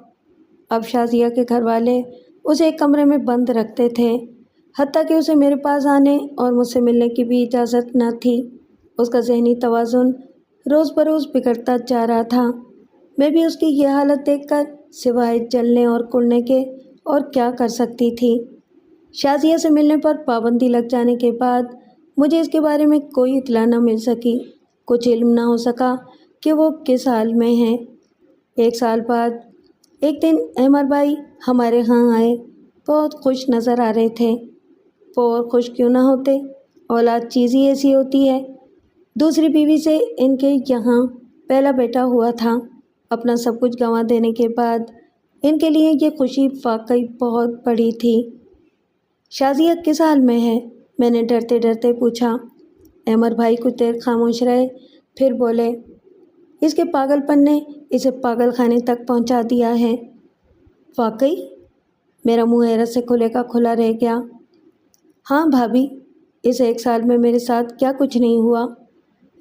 اب شازیہ کے گھر والے اسے ایک کمرے میں بند رکھتے تھے، حتیٰ کہ اسے میرے پاس آنے اور مجھ سے ملنے کی بھی اجازت نہ تھی۔ اس کا ذہنی توازن روز بروز بگڑتا جا رہا تھا۔ میں بھی اس کی یہ حالت دیکھ کر سوائے جلنے اور کڑنے کے اور کیا کر سکتی تھی؟ شازیہ سے ملنے پر پابندی لگ جانے کے بعد مجھے اس کے بارے میں کوئی اطلاع نہ مل سکی، کچھ علم نہ ہو سکا کہ وہ کس حال میں ہیں۔ 1 سال بعد ایک دن احمد بھائی ہمارے ہاں آئے، بہت خوش نظر آ رہے تھے۔ وہ اور خوش کیوں نہ ہوتے، اولاد چیز ہی ایسی ہوتی ہے۔ دوسری بیوی سے ان کے یہاں پہلا بیٹا ہوا تھا۔ اپنا سب کچھ گنوا دینے کے بعد ان کے لیے یہ خوشی واقعی بہت بڑی تھی۔ شازیہ کس حال میں ہے؟ میں نے ڈرتے ڈرتے پوچھا۔ احمد بھائی کچھ دیر خاموش رہے، پھر بولے، اس کے پاگل پن نے اسے پاگل خانے تک پہنچا دیا ہے۔ واقعی؟ میرا منہ حیرت سے کھلے کا کھلا رہ گیا۔ ہاں بھابھی، اس 1 سال میں میرے ساتھ کیا کچھ نہیں ہوا۔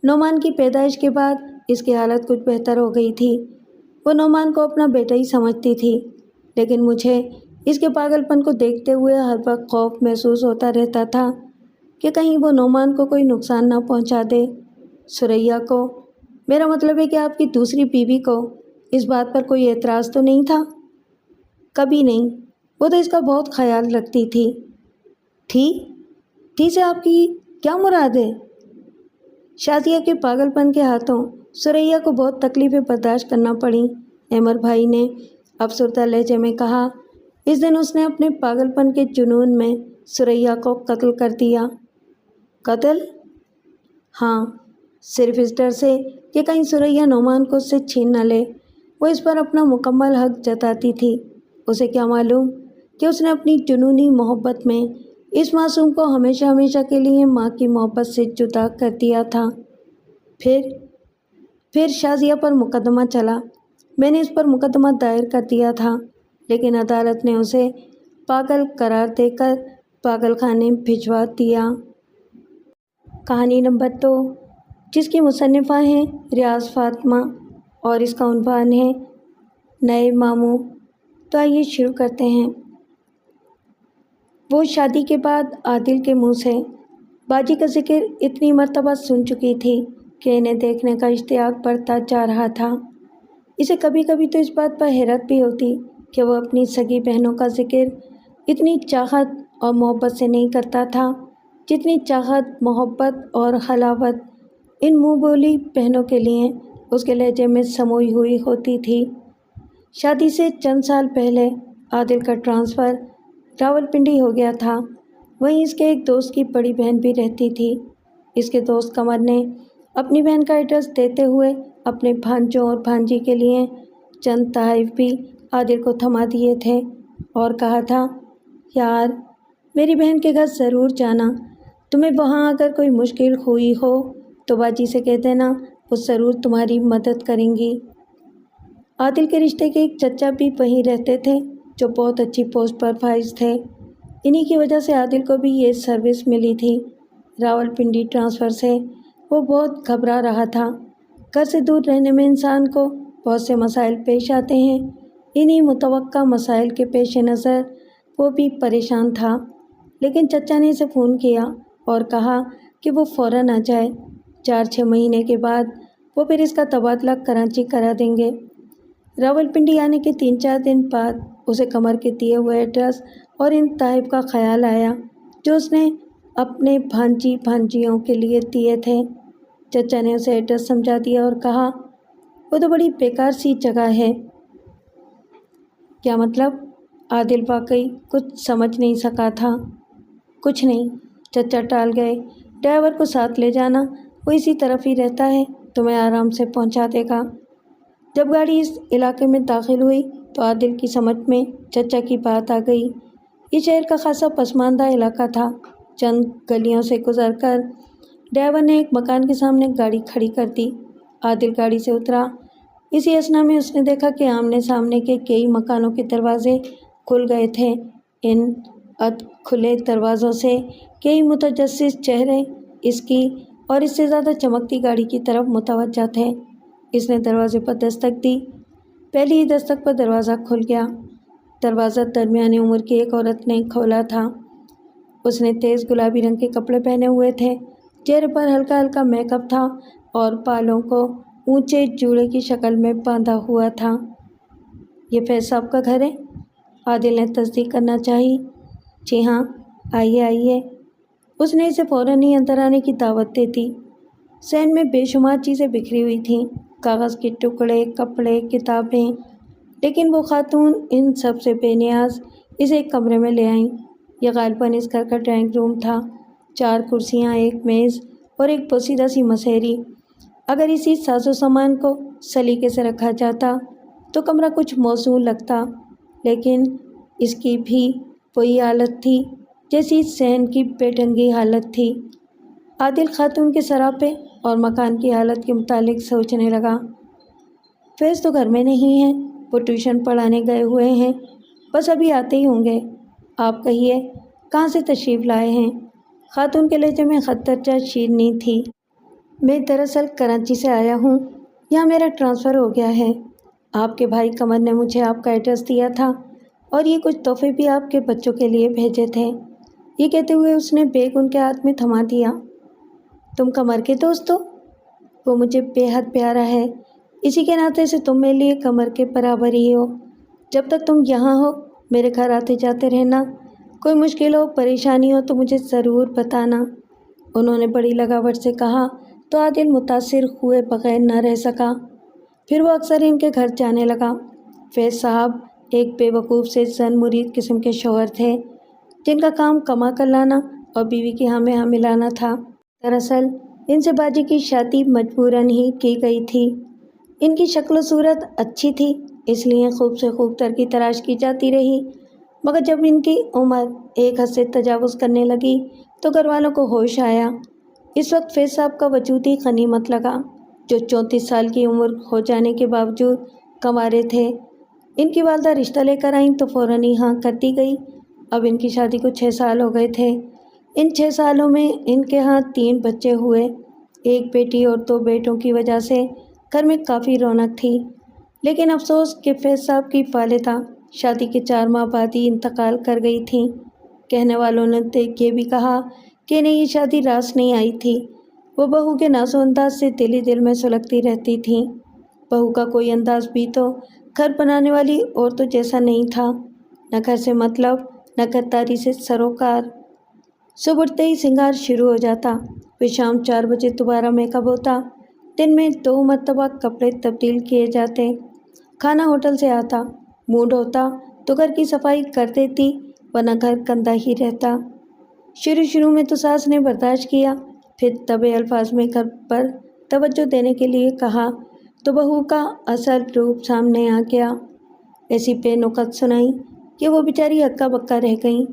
نعمان کی پیدائش کے بعد اس کی حالت کچھ بہتر ہو گئی تھی۔ وہ نعمان کو اپنا بیٹا ہی سمجھتی تھی، لیکن مجھے اس کے پاگل پن کو دیکھتے ہوئے ہر وقت خوف محسوس ہوتا رہتا تھا کہ کہیں وہ نعمان کو کوئی نقصان نہ پہنچا دے۔ ثریا کو، میرا مطلب ہے کہ آپ کی دوسری بیوی کو، اس بات پر کوئی اعتراض تو نہیں تھا؟ کبھی نہیں، وہ تو اس کا بہت خیال رکھتی تھی۔ تھی سے آپ کی کیا مراد ہے؟ شازیہ کے پاگل پن کے ہاتھوں ثریا کو بہت تکلیفیں برداشت کرنا پڑیں۔ احمد بھائی نے افسردہ لہجے میں کہا، اس دن اس نے اپنے پاگل پن کے جنون میں ثریا کو قتل کر دیا۔ قتل؟ ہاں، صرف اس ڈر سے کہ کہیں ثریا نعمان کو اس سے چھین نہ لے۔ وہ اس پر اپنا مکمل حق جتاتی تھی۔ اسے کیا معلوم کہ اس نے اپنی جنونی محبت میں اس معصوم کو ہمیشہ ہمیشہ کے لیے ماں کی محبت سے جدا کر دیا تھا۔ پھر شازیہ پر مقدمہ چلا۔ میں نے اس پر مقدمہ دائر کر دیا تھا، لیکن عدالت نے اسے پاگل قرار دے کر پاگل خانے بھجوا دیا۔ کہانی نمبر 2، جس کی مصنفہ ہیں ریاض فاطمہ، اور اس کا عنوان ہے نئے ماموں۔ تو آئیے شروع کرتے ہیں۔ وہ شادی کے بعد عادل کے منہ سے باجی کا ذکر اتنی مرتبہ سن چکی تھی کہ انہیں دیکھنے کا اشتیاق بڑھتا جا رہا تھا۔ اسے کبھی کبھی تو اس بات پر حیرت بھی ہوتی کہ وہ اپنی سگی بہنوں کا ذکر اتنی چاہت اور محبت سے نہیں کرتا تھا جتنی چاہت، محبت اور حلاوت ان منہ بولی بہنوں کے لیے اس کے لہجے میں سموئی ہوئی ہوتی تھی۔ شادی سے چند سال پہلے عادل کا ٹرانسفر راولپنڈی ہو گیا تھا۔ وہیں اس کے ایک دوست کی بڑی بہن بھی رہتی تھی۔ اس کے دوست قمر نے اپنی بہن کا ایڈریس دیتے ہوئے اپنے بھانجوں اور بھانجی کے لیے چند تحائف بھی عادل کو تھما دیے تھے اور کہا تھا، یار میری بہن کے گھر ضرور جانا، تمہیں وہاں اگر کوئی مشکل ہوئی ہو تو باجی سے کہہ دینا، وہ ضرور تمہاری مدد کریں گی۔ عادل کے رشتے کے ایک چچا بھی وہیں رہتے تھے جو بہت اچھی پوسٹ پر فائز تھے۔ انہی کی وجہ سے عادل کو بھی یہ سروس ملی تھی۔ راولپنڈی ٹرانسفر سے وہ بہت گھبرا رہا تھا۔ گھر سے دور رہنے میں انسان کو بہت سے مسائل پیش آتے ہیں۔ انہی متوقع مسائل کے پیش نظر وہ بھی پریشان تھا، لیکن چچا نے اسے فون کیا اور کہا کہ وہ فوراً آ جائے۔ 4-6 مہینے کے بعد وہ پھر اس کا تبادلہ کراچی کرا دیں گے۔ راولپنڈی آنے کے 3-4 دن بعد اسے قمر کے دیے ہوئے ایڈریس اور ان تحائف کا خیال آیا جو اس نے اپنے بھانجی بھانجیوں کے لیے دیے تھے۔ چچا نے اسے ایڈریس سمجھا دیا اور کہا، وہ تو بڑی بیکار سی جگہ ہے۔ کیا مطلب؟ عادل واقعی کچھ سمجھ نہیں سکا تھا۔ کچھ نہیں، چچا ٹال گئے، ڈرائیور کو ساتھ لے جانا، وہ اسی طرف ہی رہتا ہے، تمہیں آرام سے پہنچا دے گا۔ جب گاڑی اس علاقے میں داخل ہوئی تو عادل کی سمجھ میں چچا کی بات آ گئی۔ یہ شہر کا خاصا پسماندہ علاقہ تھا۔ چند گلیوں سے گزر کر ڈرائیور نے ایک مکان کے سامنے گاڑی کھڑی کر دی۔ عادل گاڑی سے اترا۔ اسی اثنا میں اس نے دیکھا کہ آمنے سامنے کے کئی مکانوں کے دروازے کھل گئے تھے۔ ان کھلے دروازوں سے کئی متجسس چہرے اس کی اور اس سے زیادہ چمکتی گاڑی کی طرف متوجہ تھے۔ اس نے دروازے پر دستک دی۔ پہلی ہی دستک پر دروازہ کھل گیا۔ دروازہ درمیانی عمر کی ایک عورت نے کھولا تھا۔ اس نے تیز گلابی رنگ کے کپڑے پہنے ہوئے تھے، چہرے پر ہلکا ہلکا میک اپ تھا اور بالوں کو اونچے جوڑے کی شکل میں باندھا ہوا تھا۔ یہ فیض صاحب کا گھر ہے؟ عادل نے تصدیق کرنا چاہی۔ جی ہاں، آئیے آئیے۔ اس نے اسے فوراً ہی اندر آنے کی دعوت دے دی۔ صحن میں بے شمار چیزیں بکھری ہوئی تھیں، کاغذ کے ٹکڑے، کپڑے، کتابیں، لیکن وہ خاتون ان سب سے بے نیاز اسے ایک کمرے میں لے آئیں۔ یہ غالباً اس گھر کا ڈرائنگ روم تھا۔ 4 کرسیاں، ایک میز اور ایک پوسیدہ سی مسہری۔ اگر اسی ساز و سامان کو سلیقے سے رکھا جاتا تو کمرہ کچھ موزوں لگتا، لیکن اس کی بھی وہی حالت تھی جیسی صحن کی بے ڈھنگی حالت تھی۔ عادل خاتون کے سراپے اور مکان کی حالت کے متعلق سوچنے لگا۔ فیض تو گھر میں نہیں ہے، وہ ٹیوشن پڑھانے گئے ہوئے ہیں، بس ابھی آتے ہی ہوں گے۔ آپ کہیے کہاں سے تشریف لائے ہیں؟ خاتون کے لہجے میں خط درجہ شیرینی تھی۔ میں دراصل کراچی سے آیا ہوں، یہاں میرا ٹرانسفر ہو گیا ہے۔ آپ کے بھائی قمر نے مجھے آپ کا ایڈریس دیا تھا اور یہ کچھ تحفے بھی آپ کے بچوں کے لیے بھیجے تھے۔ یہ کہتے ہوئے اس نے بیگ ان کے ہاتھ میں تھما دیا۔ تم قمر کے دوست ہو؟ وہ مجھے بے حد پیارا ہے، اسی کے ناطے سے تم میرے لیے قمر کے برابر ہی ہو۔ جب تک تم یہاں ہو میرے گھر آتے جاتے رہنا، کوئی مشکل ہو، پریشانی ہو تو مجھے ضرور بتانا، انہوں نے بڑی لگاوٹ سے کہا تو عادل متاثر ہوئے بغیر نہ رہ سکا۔ پھر وہ اکثر ان کے گھر جانے لگا۔ فیض صاحب ایک بے وقوف سے زن مرید قسم کے شوہر تھے، جن کا کام کما کر لانا اور بیوی کی ہاں میں ہاں ملانا تھا۔ دراصل ان سے باجی کی شادی مجبوراً ہی کی گئی تھی۔ ان کی شکل و صورت اچھی تھی، اس لیے خوب سے خوب تر کی تلاش کی جاتی رہی، مگر جب ان کی عمر ایک حد سے تجاوز کرنے لگی تو گھر والوں کو ہوش آیا۔ اس وقت فیض صاحب کا وجود ہی غنیمت لگا، جو 34 سال کی عمر ہو جانے کے باوجود کنوارے تھے۔ ان کی والدہ رشتہ لے کر آئیں تو فوراً ہی ہاں کر دی گئی۔ اب ان کی شادی کو 6 سال ہو گئے تھے۔ ان 6 سالوں میں ان کے ہاں 3 بچے ہوئے، ایک بیٹی اور 2 بیٹوں کی وجہ سے گھر میں کافی رونق تھی۔ لیکن افسوس کہ فیض صاحب کی والدہ شادی کے 4 ماہ بعد ہی انتقال کر گئی تھیں۔ کہنے والوں نے یہ بھی کہا کہ انہیں یہ شادی راس نہیں آئی تھی۔ وہ بہو کے ناز و انداز سے دل ہی دل میں سلگتی رہتی تھیں۔ بہو کا کوئی انداز بھی تو گھر بنانے والی عورتوں جیسا نہیں تھا، نہ گھر سے مطلب، نہ گھرداری سے سروکار۔ صبح اٹھتے ہی سنگار شروع ہو جاتا، پھر شام 4 بجے دوبارہ میک اپ ہوتا، دن میں 2 مرتبہ کپڑے تبدیل کیے جاتے، کھانا ہوٹل سے آتا، موڈ ہوتا تو گھر کی صفائی کر دیتی ورنہ گھر گندا ہی رہتا۔ شروع میں تو ساس نے برداشت کیا، پھر دبے الفاظ میں گھر پر توجہ دینے کے لیے کہا تو بہو کا اصل روپ سامنے آ گیا۔ ایسی بے نقط سنائی کہ وہ بیچاری ہکا بکا رہ گئیں۔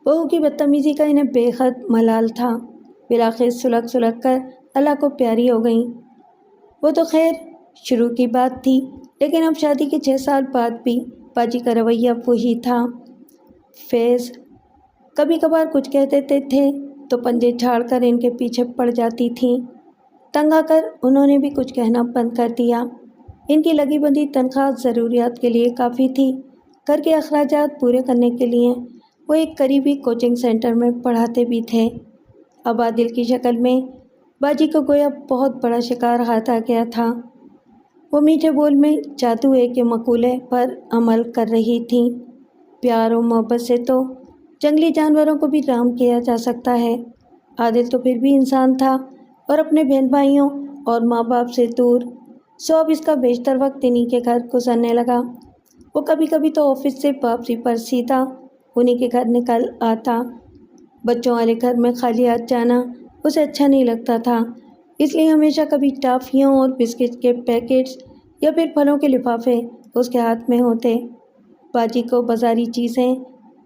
بہو کی بدتمیزی کا انہیں بے حد ملال تھا۔ بالآخر سلگ کر اللہ کو پیاری ہو گئیں۔ وہ تو خیر شروع کی بات تھی، لیکن اب شادی کے 6 سال بعد بھی باجی کا رویہ وہی تھا۔ فیض کبھی کبھار کچھ کہہ دیتے تھے تو پنجے جھاڑ کر ان کے پیچھے پڑ جاتی تھیں۔ تنگ آ کر انہوں نے بھی کچھ کہنا بند کر دیا۔ ان کی لگی بندی تنخواہ ضروریات کے لیے کافی تھی۔ گھر کے اخراجات پورے کرنے کے لیے وہ ایک قریبی کوچنگ سینٹر میں پڑھاتے بھی تھے۔ اب عادل کی شکل میں باجی کو گویا بہت بڑا شکار ہاتھ آ گیا تھا۔ وہ میٹھے بول میں جادو ہے کے مقولے پر عمل کر رہی تھیں۔ پیار و محبت سے تو جنگلی جانوروں کو بھی رام کیا جا سکتا ہے۔ عادل تو پھر بھی انسان تھا اور اپنے بہن بھائیوں اور ماں باپ سے دور، سو اب اس کا بیشتر وقت انہی کے گھر گزرنے لگا۔ وہ کبھی کبھی تو آفس سے واپسی پر سیدھا انہی کے گھر نکل آتا۔ بچوں والے گھر میں خالی ہاتھ جانا اسے اچھا نہیں لگتا تھا، اس لیے ہمیشہ کبھی ٹافیوں اور بسکٹ کے پیکٹس یا پھر پھلوں کے لفافے اس کے ہاتھ میں ہوتے۔ باجی کو بازاری چیزیں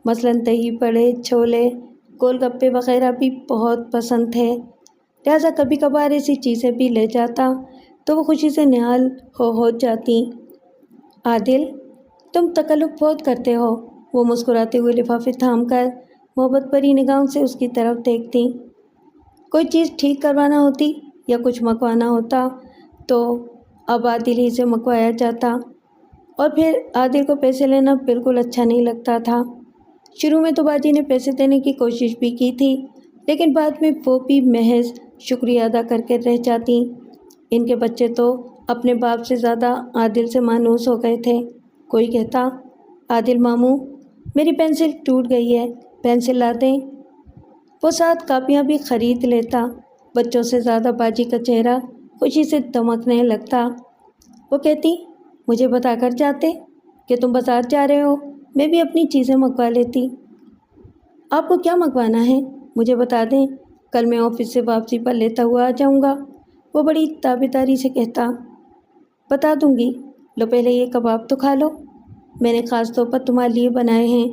مثلاً دہی بڑے، چھولے، گول گپے وغیرہ بھی بہت پسند تھے، لہٰذا کبھی کبھار ایسی چیزیں بھی لے جاتا تو وہ خوشی سے نہال ہو جاتی۔ عادل تم تکلف بہت کرتے ہو، وہ مسکراتے ہوئے لفافے تھام کر محبت بھری نگاہوں سے اس کی طرف دیکھتی۔ کوئی چیز ٹھیک کروانا ہوتی یا کچھ منگوانا ہوتا تو اب عادل ہی سے منگوایا جاتا، اور پھر عادل کو پیسے لینا بالکل اچھا نہیں لگتا تھا۔ شروع میں تو باجی نے پیسے دینے کی کوشش بھی کی تھی، لیکن بعد میں وہ بھی محض شکریہ ادا کر کے رہ جاتی۔ ان کے بچے تو اپنے باپ سے زیادہ عادل سے مانوس ہو گئے تھے۔ کوئی کہتا عادل ماموں میری پینسل ٹوٹ گئی ہے، پینسل لا دیں۔ وہ 7 کاپیاں بھی خرید لیتا۔ بچوں سے زیادہ باجی کا چہرہ خوشی سے دمکنے لگتا۔ وہ کہتی مجھے بتا کر جاتے کہ تم بازار جا رہے ہو، میں بھی اپنی چیزیں منگوا لیتی۔ آپ کو کیا منگوانا ہے مجھے بتا دیں، کل میں آفس سے واپسی پر لیتا ہوا آ جاؤں گا۔ وہ بڑی تابیداری سے کہتا بتا دوں گی، لو پہلے یہ کباب تو کھا لو، میں نے خاص طور پر تمہارے لیے بنائے ہیں۔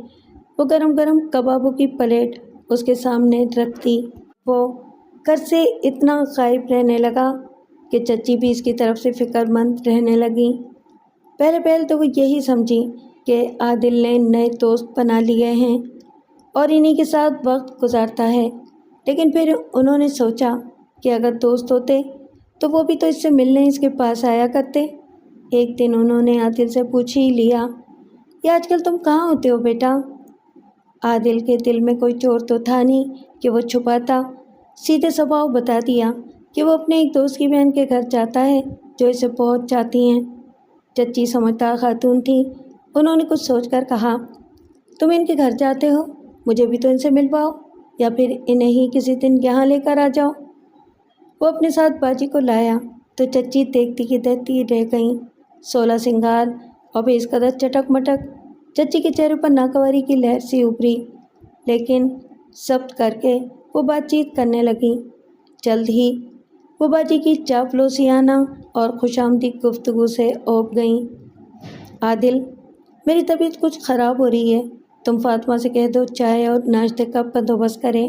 وہ گرم گرم کبابوں کی پلیٹ اس کے سامنے رکھ دی۔ وہ گھر سے اتنا غائب رہنے لگا کہ چچی بھی اس کی طرف سے فکر مند رہنے لگیں۔ پہلے تو وہ یہی سمجھی کہ عادل نے نئے دوست بنا لیے ہیں اور انہی کے ساتھ وقت گزارتا ہے، لیکن پھر انہوں نے سوچا کہ اگر دوست ہوتے تو وہ بھی تو اس سے ملنے اس کے پاس آیا کرتے۔ ایک دن انہوں نے عادل سے پوچھ ہی لیا یہ آج کل تم کہاں ہوتے ہو بیٹا؟ عادل کے دل میں کوئی چور تو تھا نہیں کہ وہ چھپاتا، سیدھے سباؤ بتا دیا کہ وہ اپنے ایک دوست کی بہن کے گھر جاتا ہے جو اسے بہت چاہتی ہیں۔ چچی سمجھدار خاتون تھی، انہوں نے کچھ سوچ کر کہا تم ان کے گھر جاتے ہو، مجھے بھی تو ان سے ملواؤ یا پھر انہیں ہی کسی دن یہاں لے کر آ جاؤ۔ وہ اپنے ساتھ باجی کو لایا تو چچی دیکھتی کی دیکھتی رہ گئیں۔ 16 سنگار اور بھی اس قدر چٹک مٹک، چچی کے چہرے پر ناگواری کی لہر سی ابھری، لیکن ضبط کر کے وہ بات چیت کرنے لگیں۔ جلد ہی وہ باجی کی چاپلوسیانہ اور خوش آمدید گفتگو سے اوب گئیں۔ عادل میری طبیعت کچھ خراب ہو رہی ہے، تم فاطمہ سے کہہ دو چائے اور ناشتے کا بندوبست کریں۔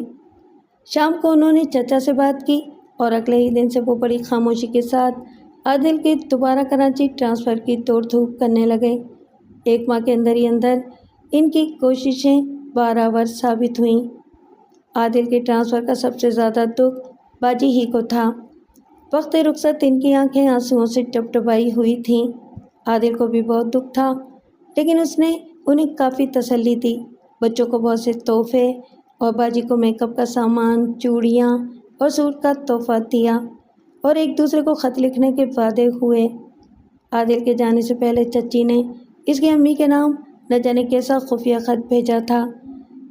شام کو انہوں نے چچا سے بات کی اور اگلے ہی دن سے وہ بڑی خاموشی کے ساتھ عادل کے دوبارہ کراچی ٹرانسفر کی دوڑ دھوپ کرنے لگے۔ 1 ماہ کے اندر ہی اندر ان کی کوششیں بارآور ثابت ہوئیں۔ عادل کے ٹرانسفر کا سب سے زیادہ دکھ باجی ہی کو تھا۔ وقت رخصت ان کی آنکھیں آنسوؤں سے ٹپٹپائی ہوئی تھیں۔ عادل کو بھی بہت دکھ تھا، لیکن اس نے انہیں کافی تسلی دی، بچوں کو بہت سے تحفے اور باجی کو میک اپ کا سامان، چوڑیاں اور سوٹ کا تحفہ دیا اور ایک دوسرے کو خط لکھنے کے وعدے ہوئے۔ عادل کے جانے سے پہلے چچی نے اس کی امی کے نام نہ جانے کیسا خفیہ خط بھیجا تھا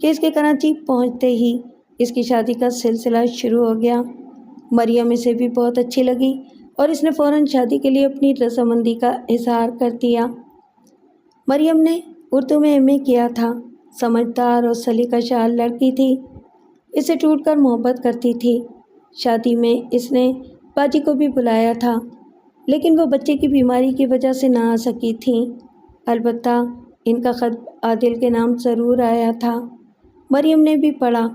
کہ اس کے کراچی پہنچتے ہی اس کی شادی کا سلسلہ شروع ہو گیا۔ مریم اسے بھی بہت اچھی لگی اور اس نے فوراً شادی کے لیے اپنی رضامندی کا اظہار کر دیا۔ مریم نے اردو میں ایم اے کیا تھا، سمجھدار اور سلیقہ شعار لڑکی تھی، اسے ٹوٹ کر محبت کرتی تھی۔ شادی میں اس نے باجی کو بھی بلایا تھا، لیکن وہ بچے کی بیماری کی وجہ سے نہ آ سکی تھیں۔ البتہ ان کا خط عادل کے نام ضرور آیا تھا۔ مریم نے بھی پڑھا۔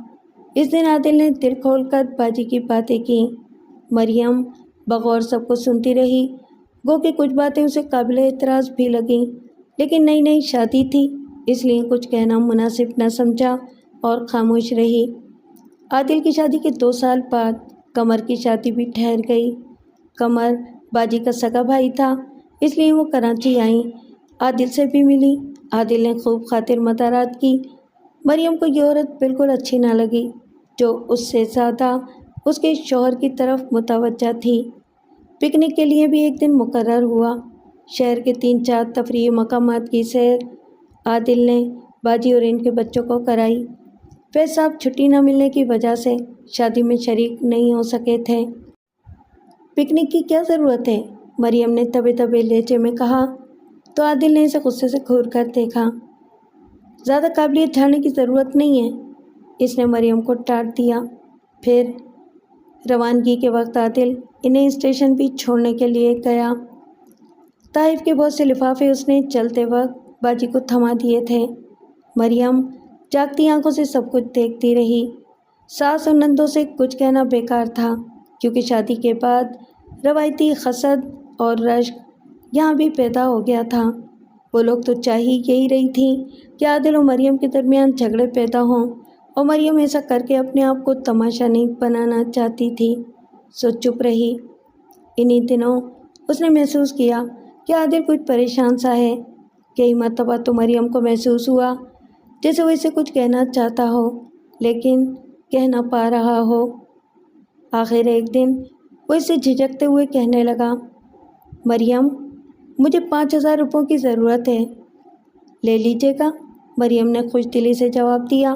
اس دن عادل نے دل کھول کر باجی کی باتیں کیں۔ مریم بغور سب کو سنتی رہی، گو کہ کچھ باتیں اسے قابل اعتراض بھی لگیں، لیکن نئی نئی شادی تھی اس لیے کچھ کہنا مناسب نہ سمجھا اور خاموش رہی۔ عادل کی شادی کے 2 سال بعد قمر کی شادی بھی ٹھہر گئی۔ قمر باجی کا سگا بھائی تھا، اس لیے وہ کراچی آئیں، عادل سے بھی ملی۔ عادل نے خوب خاطر مدارات کی۔ مریم کو یہ عورت بالکل اچھی نہ لگی جو اس سے زیادہ اس کے شوہر کی طرف متوجہ تھی۔ پکنک کے لیے بھی ایک دن مقرر ہوا۔ شہر کے 3-4 تفریحی مقامات کی سیر عادل نے باجی اور ان کے بچوں کو کرائی۔ فیض صاحب چھٹی نہ ملنے کی وجہ سے شادی میں شریک نہیں ہو سکے تھے۔ پکنک کی کیا ضرورت ہے؟ مریم نے دبے دبے لہجے میں کہا تو عادل نے اسے غصے سے گھور کر دیکھا۔ زیادہ قابلیت جھاڑنے کی ضرورت نہیں ہے، اس نے مریم کو ڈانٹ دیا۔ پھر روانگی کے وقت عادل انہیں اسٹیشن بھی چھوڑنے کے لیے گیا۔ تحائف کے بہت سے لفافے اس نے چلتے وقت باجی کو تھما دیے تھے۔ مریم جاگتی آنکھوں سے سب کچھ دیکھتی رہی۔ ساس اور نندوں سے کچھ کہنا بیکار تھا، کیونکہ شادی کے بعد روایتی حسد اور رشک یہاں بھی پیدا ہو گیا تھا۔ وہ لوگ تو چاہ ہی یہی رہی تھیں کہ عادل اور مریم کے درمیان جھگڑے پیدا ہوں، اور مریم ایسا کر کے اپنے آپ کو تماشا نہیں بنانا چاہتی تھی، سو چپ رہی۔ انہی دنوں اس نے محسوس کیا کہ عادل کچھ پریشان سا ہے۔ کئی مرتبہ تو مریم کو محسوس ہوا جیسے وہ اسے کچھ کہنا چاہتا ہو لیکن کہہ نہ پا رہا ہو۔ آخر ایک دن وہ اسے جھجکتے ہوئے کہنے لگا، مریم مجھے 5000 روپوں کی ضرورت ہے، لے لیجیے گا، مریم نے خوش دلی سے جواب دیا۔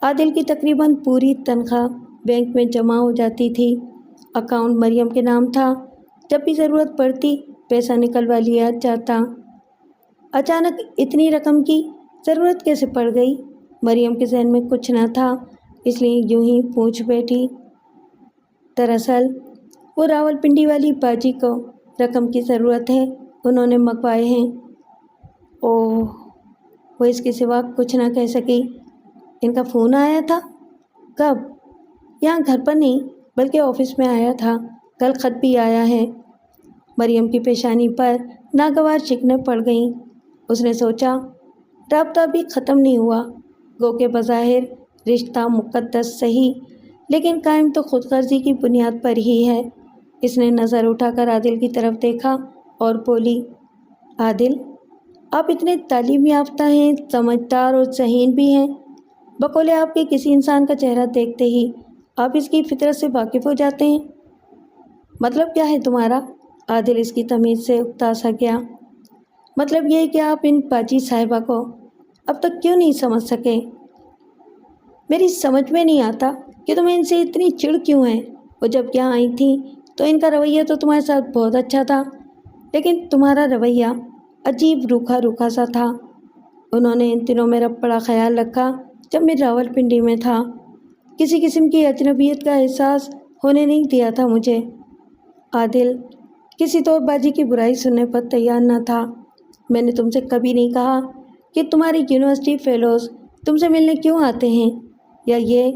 عادل کی تقریباً پوری تنخواہ بینک میں جمع ہو جاتی تھی۔ اکاؤنٹ مریم کے نام تھا، جب بھی ضرورت پڑتی پیسہ نکلوا لیا جاتا۔ اچانک اتنی رقم کی ضرورت کیسے پڑ گئی؟ مریم کے ذہن میں کچھ نہ تھا، اس لیے یوں ہی پوچھ بیٹھی۔ دراصل وہ راولپنڈی والی باجی کو رقم کی ضرورت ہے، انہوں نے منگوائے ہیں۔ اوہ، وہ اس کے سوا کچھ نہ کہہ سکی۔ ان کا فون آیا تھا؟ کب؟ یہاں گھر پر نہیں بلکہ آفس میں آیا تھا، کل خط بھی آیا ہے۔ مریم کی پیشانی پر ناگوار شکنیں پڑ گئیں۔ اس نے سوچا رابطہ بھی ختم نہیں ہوا، گو کہ بظاہر رشتہ مقدس صحیح، لیکن قائم تو خود غرضی کی بنیاد پر ہی ہے۔ اس نے نظر اٹھا کر عادل کی طرف دیکھا اور بولی، عادل، آپ اتنے تعلیم یافتہ ہیں، سمجھدار اور ذہین بھی ہیں۔ بقول آپ کے کسی انسان کا چہرہ دیکھتے ہی آپ اس کی فطرت سے واقف ہو جاتے ہیں۔ مطلب کیا ہے تمہارا؟ عادل اس کی تمیز سے اکتا سا گیا۔ مطلب یہ ہے کہ آپ ان باجی صاحبہ کو اب تک کیوں نہیں سمجھ سکے؟ میری سمجھ میں نہیں آتا کہ تمہیں ان سے اتنی چڑ کیوں ہے۔ وہ جب یہاں آئی تھیں تو ان کا رویہ تو تمہارے ساتھ بہت اچھا تھا، لیکن تمہارا رویہ عجیب روکھا روکھا سا تھا۔ انہوں نے ان دنوں میرا بڑا خیال رکھا جب میں راولپنڈی میں تھا، کسی قسم کی اجنبیت کا احساس ہونے نہیں دیا تھا مجھے۔ عادل کسی طور باجی کی برائی سننے پر تیار نہ تھا۔ میں نے تم سے کبھی نہیں کہا کہ تمہاری یونیورسٹی فیلوز تم سے ملنے کیوں آتے ہیں، یا یہ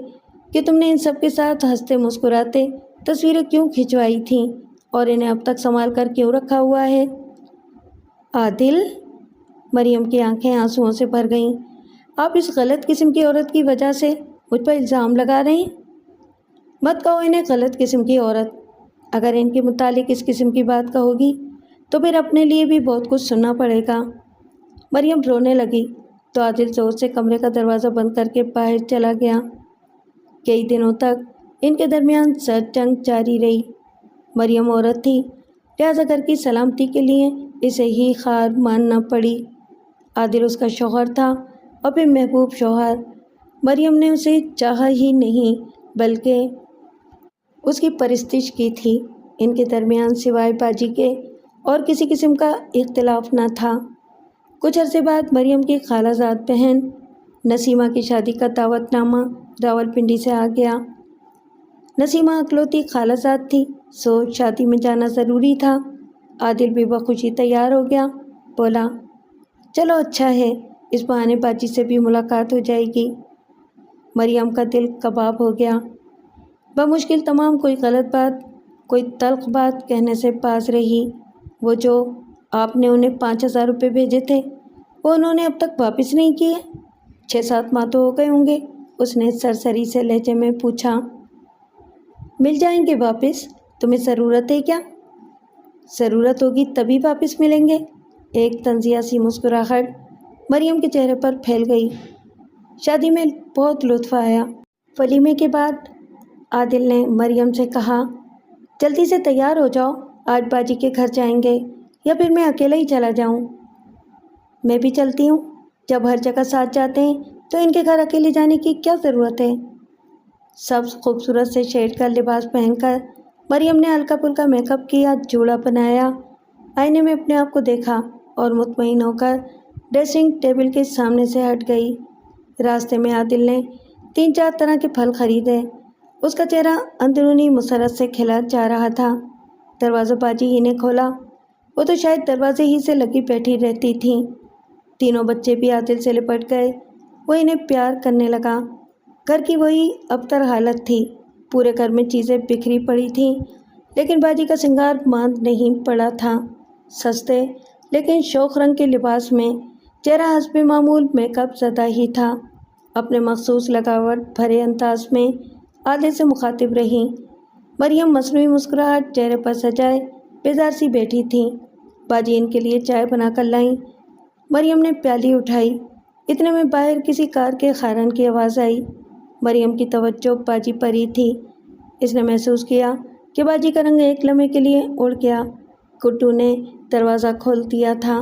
کہ تم نے ان سب کے ساتھ ہنستے مسکراتے تصویریں کیوں کھنچوائی تھیں اور انہیں اب تک سنبھال کر کیوں رکھا ہوا ہے۔ عادل، مریم کی آنکھیں آنسوؤں سے بھر گئیں۔ آپ اس غلط قسم کی عورت کی وجہ سے مجھ پر الزام لگا رہے ہیں؟ مت کہو انہیں غلط قسم کی عورت، اگر ان کے متعلق اس قسم کی بات کہو گی تو پھر اپنے لیے بھی بہت کچھ سننا پڑے گا۔ مریم رونے لگی تو عادل زور سے کمرے کا دروازہ بند کر کے باہر چلا گیا۔ کئی دنوں تک ان کے درمیان سرد جنگ جاری رہی۔ مریم عورت تھی، لہٰذا گھر کی سلامتی کے لیے اسے ہی ہار ماننا پڑی۔ عادل اس کا شوہر تھا اور پھر محبوب شوہر۔ مریم نے اسے چاہا ہی نہیں بلکہ اس کی پرستش کی تھی۔ ان کے درمیان سوائے باجی کے اور کسی قسم کا اختلاف نہ تھا۔ کچھ عرصے بعد مریم کی خالہ زاد بہن نسیمہ کی شادی کا دعوت نامہ راولپنڈی سے آ گیا۔ نسیمہ اکلوتی خالہ زاد تھی، سو شادی میں جانا ضروری تھا۔ عادل بھی بخوشی تیار ہو گیا، بولا، چلو اچھا ہے، اس بہانے باجی سے بھی ملاقات ہو جائے گی۔ مریم کا دل کباب ہو گیا۔ بمشکل تمام کوئی غلط بات، کوئی تلخ بات کہنے سے باز رہی۔ وہ جو آپ نے انہیں 5,000 روپے بھیجے تھے وہ انہوں نے اب تک واپس نہیں کیے؟ 6-7 ماہ تو ہو گئے ہوں گے، اس نے سرسری سے لہجے میں پوچھا۔ مل جائیں گے واپس، تمہیں ضرورت ہے کیا؟ ضرورت ہوگی تبھی واپس ملیں گے۔ ایک طنزیہ سی مسکراہٹ مریم کے چہرے پر پھیل گئی۔ شادی میں بہت لطف آیا۔ ولیمے کے بعد عادل نے مریم سے کہا، جلدی سے تیار ہو جاؤ، آج باجی کے گھر جائیں گے، یا پھر میں اکیلا ہی چلا جاؤں؟ میں بھی چلتی ہوں، جب ہر جگہ ساتھ جاتے ہیں تو ان کے گھر اکیلے جانے کی کیا ضرورت ہے؟ سبز خوبصورت سے شیڈ کا لباس پہن کر مریم نے ہلکا پھلکا میک اپ کیا، جوڑا بنایا، آئینے میں اپنے آپ کو دیکھا اور مطمئن ہو کر ڈریسنگ ٹیبل کے سامنے سے ہٹ گئی۔ راستے میں عادل نے 3-4 طرح کے پھل خریدے۔ اس کا چہرہ اندرونی مسرت سے کھلا جا رہا تھا۔ دروازہ باجی ہی نے کھولا، وہ تو شاید دروازے ہی سے لگی بیٹھی رہتی تھیں۔ تینوں بچے بھی عادل سے لپٹ گئے، وہ انہیں پیار کرنے لگا۔ گھر کی وہی ابتر حالت تھی، پورے گھر میں چیزیں بکھری پڑی تھیں، لیکن باجی کا سنگار ماند نہیں پڑا تھا۔ سستے لیکن شوخ رنگ کے لباس میں چہرہ حسب معمول میک اپ زدہ ہی تھا۔ اپنے مخصوص لگاوٹ بھرے انداز میں عادل سے مخاطب رہیں۔ مریم مصنوعی مسکراہٹ چہرے پر سجائے بیزار سی بیٹھی تھیں۔ باجی ان کے لیے چائے بنا کر لائیں۔ مریم نے پیالی اٹھائی، اتنے میں باہر کسی کار کے خارن کی آواز آئی۔ مریم کی توجہ باجی پر ہی تھی۔ اس نے محسوس کیا کہ باجی کا رنگ ایک لمحے کے لیے اڑ گیا۔ گڈو نے دروازہ کھول دیا تھا۔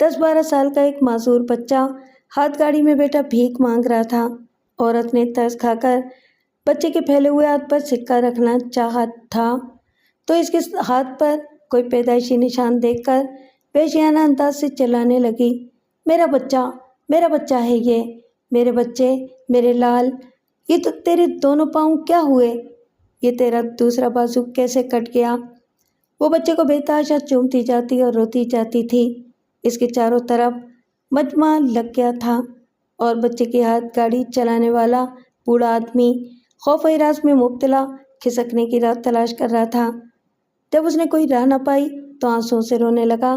10-12 سال کا ایک معذور بچہ ہاتھ گاڑی میں بیٹھا بھیک مانگ رہا تھا۔ عورت نے ترس کھا کر بچے کے پھیلے ہوئے ہاتھ پر سکہ رکھنا چاہا تھا تو اس کے ہاتھ پر کوئی پیدائشی نشان دیکھ کر وحشیانہ انداز سے چلانے لگی، میرا بچہ ہے یہ، میرے بچے، میرے لال، یہ تو تیرے دونوں پاؤں کیا ہوئے؟ یہ تیرا دوسرا بازو کیسے کٹ گیا؟ وہ بچے کو بے تحاشا چومتی جاتی اور روتی جاتی تھی۔ اس کے چاروں طرف مجمع لگ گیا تھا اور بچے کی ہاتھ گاڑی چلانے والا بوڑھا آدمی خوف و ہراس میں مبتلا کھسکنے کی راہ تلاش کر رہا تھا۔ جب اس نے کوئی راہ نہ پائی تو آنسوؤں سے رونے لگا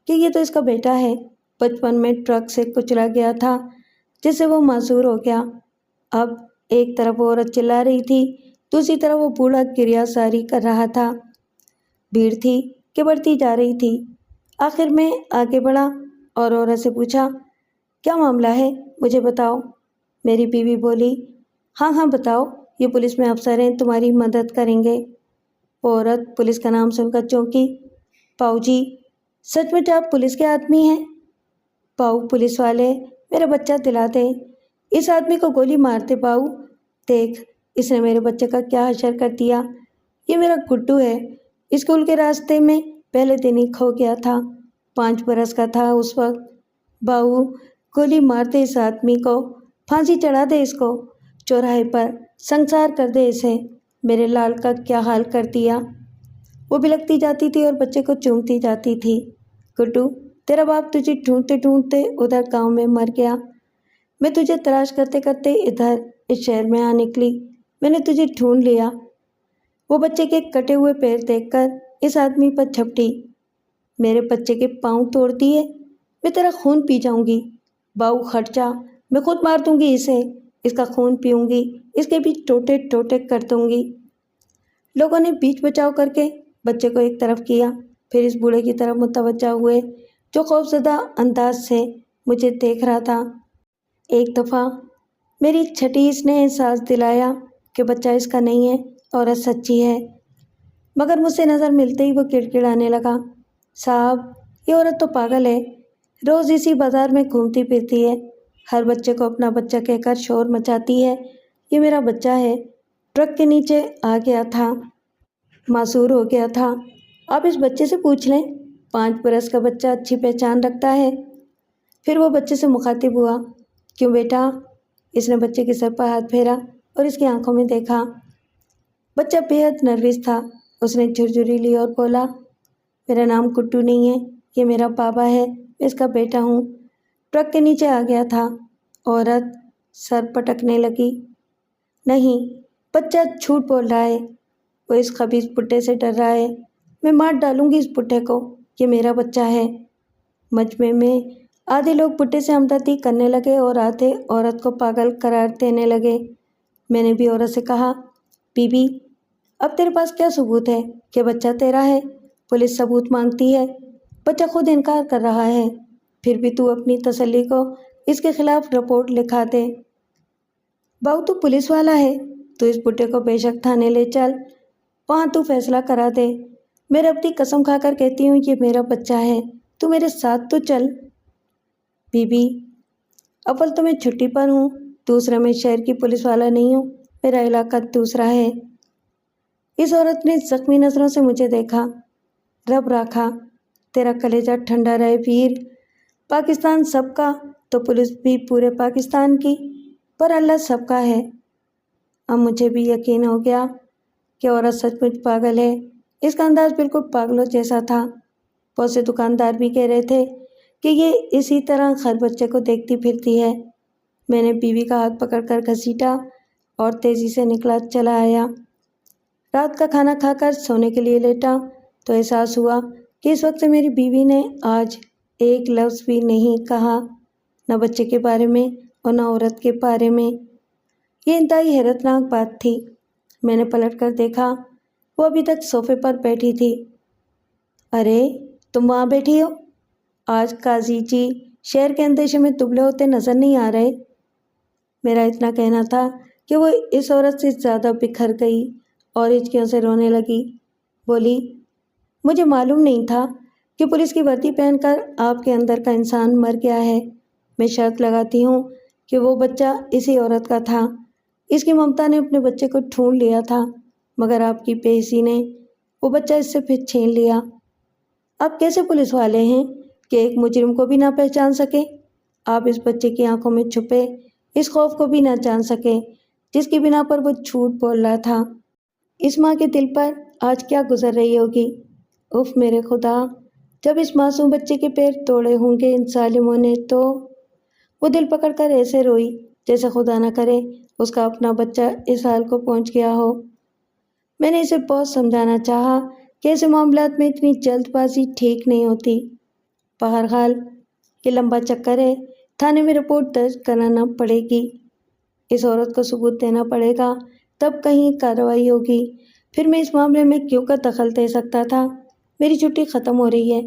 کہ یہ تو اس کا بیٹا ہے، بچپن میں ٹرک سے کچلا گیا تھا جس سے وہ معذور ہو گیا۔ اب ایک طرف وہ عورت چلا رہی تھی، دوسری طرف وہ بوڑھا گریہ ساری کر رہا تھا۔ بھیڑ تھی کہ بڑھتی جا رہی تھی۔ آخر میں آگے بڑھا اور عورت سے پوچھا، کیا معاملہ ہے؟ مجھے بتاؤ۔ میری بیوی بولی، ہاں بتاؤ، یہ پولیس میں افسر ہیں، تمہاری مدد کریں گے۔ وہ عورت پولیس کا نام سن کر چونکی۔ پاؤ جی، سچ مچ آپ پولیس کے آدمی ہیں؟ پاؤ پولیس والے، میرا بچہ دلا دے، اس آدمی کو گولی مار دے پاؤ، دیکھ اس نے میرے بچے کا کیا حشر کر دیا۔ یہ میرا گڈو ہے، اسکول کے راستے میں پہلے دن ہی کھو گیا تھا، 5 برس کا تھا اس وقت۔ باؤ گولی مار دے اس آدمی کو، پھانسی چڑھا دے اس کو، چوراہے پر سنسار کر دے اسے، میرے لال کا کیا حال کر دیا۔ وہ بلکتی جاتی تھی اور بچے کو چومتی جاتی تھی۔ گڈو، تیرا باپ تجھے ڈھونڈتے ڈھونڈتے ادھر گاؤں میں مر گیا، میں تجھے تلاش کرتے کرتے ادھر اس شہر میں آ نکلی، میں نے تجھے ڈھونڈ لیا۔ وہ بچے کے کٹے ہوئے پیر دیکھ کر اس آدمی پر جھپٹی۔ میرے بچے کے پاؤں توڑ دیے، میں تیرا خون پی جاؤں گی، باؤ ہٹ جا، میں خود مار دوں گی اسے، اس کا خون پیوں گی، اس کے بھی ٹوٹے ٹوٹے کر دوں گی۔ لوگوں نے بیچ بچاؤ کر کے بچے کو ایک طرف کیا، پھر اس بوڑھے کی طرف متوجہ ہوئے جو خوفزدہ انداز سے مجھے دیکھ رہا تھا۔ ایک دفعہ میری چھٹیس نے احساس دلایا کہ بچہ اس کا نہیں ہے، عورت سچی ہے، مگر مجھ سے نظر ملتے ہی وہ گڑگڑانے لگا، صاحب یہ عورت تو پاگل ہے، روز اسی بازار میں گھومتی پھرتی ہے، ہر بچے کو اپنا بچہ کہہ کر شور مچاتی ہے، یہ میرا بچہ ہے، ٹرک کے نیچے آ گیا تھا، معذور ہو گیا تھا، آپ اس بچے سے پوچھ لیں، 5 برس کا بچہ اچھی پہچان رکھتا ہے۔ پھر وہ بچے سے مخاطب ہوا، کیوں بیٹا؟ اس نے بچے کے سر پر ہاتھ پھیرا اور اس کی آنکھوں میں دیکھا۔ بچہ بے حد نروس تھا، اس نے جھرجھری لی اور بولا، میرا نام گڈو نہیں ہے، یہ میرا بابا ہے، میں اس کا بیٹا ہوں، ٹرک کے نیچے آ گیا تھا۔ عورت سر پٹکنے لگی، نہیں، بچہ جھوٹ بول رہا ہے، وہ اس خبیث بڈھے سے ڈر رہا ہے، میں مار ڈالوں گی اس بڈھے کو، یہ میرا بچہ ہے۔ مجمع میں آدھے لوگ بڈھے سے ہمدردی کرنے لگے اور آدھے عورت کو پاگل قرار دینے لگے۔ میں نے بھی عورت سے کہا، بی بی، اب تیرے پاس کیا ثبوت ہے کہ بچہ تیرا ہے؟ پولیس ثبوت مانگتی ہے، بچہ خود انکار کر رہا ہے، پھر بھی تو اپنی تسلی کو اس کے خلاف رپورٹ لکھا دے۔ باؤ تو پولیس والا ہے، تو اس بڈھے کو بے شک تھانے لے چل، وہاں تو فیصلہ کرا دے، میں رب کی قسم کھا کر کہتی ہوں یہ میرا بچہ ہے، تو میرے ساتھ تو چل۔ بی بی، اول تو میں چھٹی پر ہوں، دوسرا میں شہر کی پولیس والا نہیں ہوں، میرا علاقہ دوسرا ہے۔ اس عورت نے زخمی نظروں سے مجھے دیکھا۔ رب راکھا، تیرا کلیجہ ٹھنڈا رہے ویر، پاکستان سب کا تو پولیس بھی پورے پاکستان کی، پر اللہ سب کا ہے۔ اب مجھے بھی یقین ہو گیا کہ عورت سچ مچ پاگل ہے، اس کا انداز بالکل پاگلوں جیسا تھا۔ بہت سے دکاندار بھی کہہ رہے تھے کہ یہ اسی طرح ہر بچے کو دیکھتی پھرتی ہے۔ میں نے بیوی کا ہاتھ پکڑ کر گھسیٹا اور تیزی سے نکلا چلا آیا۔ رات کا کھانا کھا کر سونے کے لیے لیٹا تو احساس ہوا کہ اس وقت سے میری بیوی نے آج ایک لفظ بھی نہیں کہا، نہ بچے کے بارے میں اور نہ عورت کے بارے میں۔ یہ انتہائی حیرتناک بات تھی۔ میں نے پلٹ کر دیکھا، وہ ابھی تک صوفے پر بیٹھی تھی۔ ارے تم وہاں بیٹھی ہو؟ آج قاضی جی شہر کے اندیشے میں دبلے ہوتے نظر نہیں آ رہے۔ میرا اتنا کہنا تھا کہ وہ اس عورت سے زیادہ بکھر گئی اور ہچکیوں سے رونے لگی۔ بولی، مجھے معلوم نہیں تھا کہ پولیس کی وردی پہن کر آپ کے اندر کا انسان مر گیا ہے۔ میں شرط لگاتی ہوں کہ وہ بچہ اسی عورت کا تھا۔ اس کی ممتا نے اپنے بچے کو ڈھونڈ لیا تھا، مگر آپ کی بے حسی نے وہ بچہ اس سے پھر چھین لیا۔ آپ کیسے پولیس والے ہیں کہ ایک مجرم کو بھی نہ پہچان سکے؟ آپ اس بچے کی آنکھوں میں چھپے اس خوف کو بھی نہ جان سکے جس کی بنا پر وہ جھوٹ بول رہا تھا۔ اس ماں کے دل پر آج کیا گزر رہی ہوگی؟ اف میرے خدا، جب اس معصوم بچے کے پیر توڑے ہوں گے ان ظالموں نے تو… وہ دل پکڑ کر ایسے روئی جیسے خدا نہ کرے اس کا اپنا بچہ اس حال کو پہنچ گیا ہو۔ میں نے اسے بہت سمجھانا چاہا کہ ایسے معاملات میں اتنی جلد بازی ٹھیک نہیں ہوتی۔ بہرحال یہ لمبا چکر ہے، تھانے میں رپورٹ درج کرانا پڑے گی، اس عورت کو ثبوت دینا پڑے گا، تب کہیں کارروائی ہوگی۔ پھر میں اس معاملے میں کیوں کا دخل دے سکتا تھا؟ میری چھٹی ختم ہو رہی ہے۔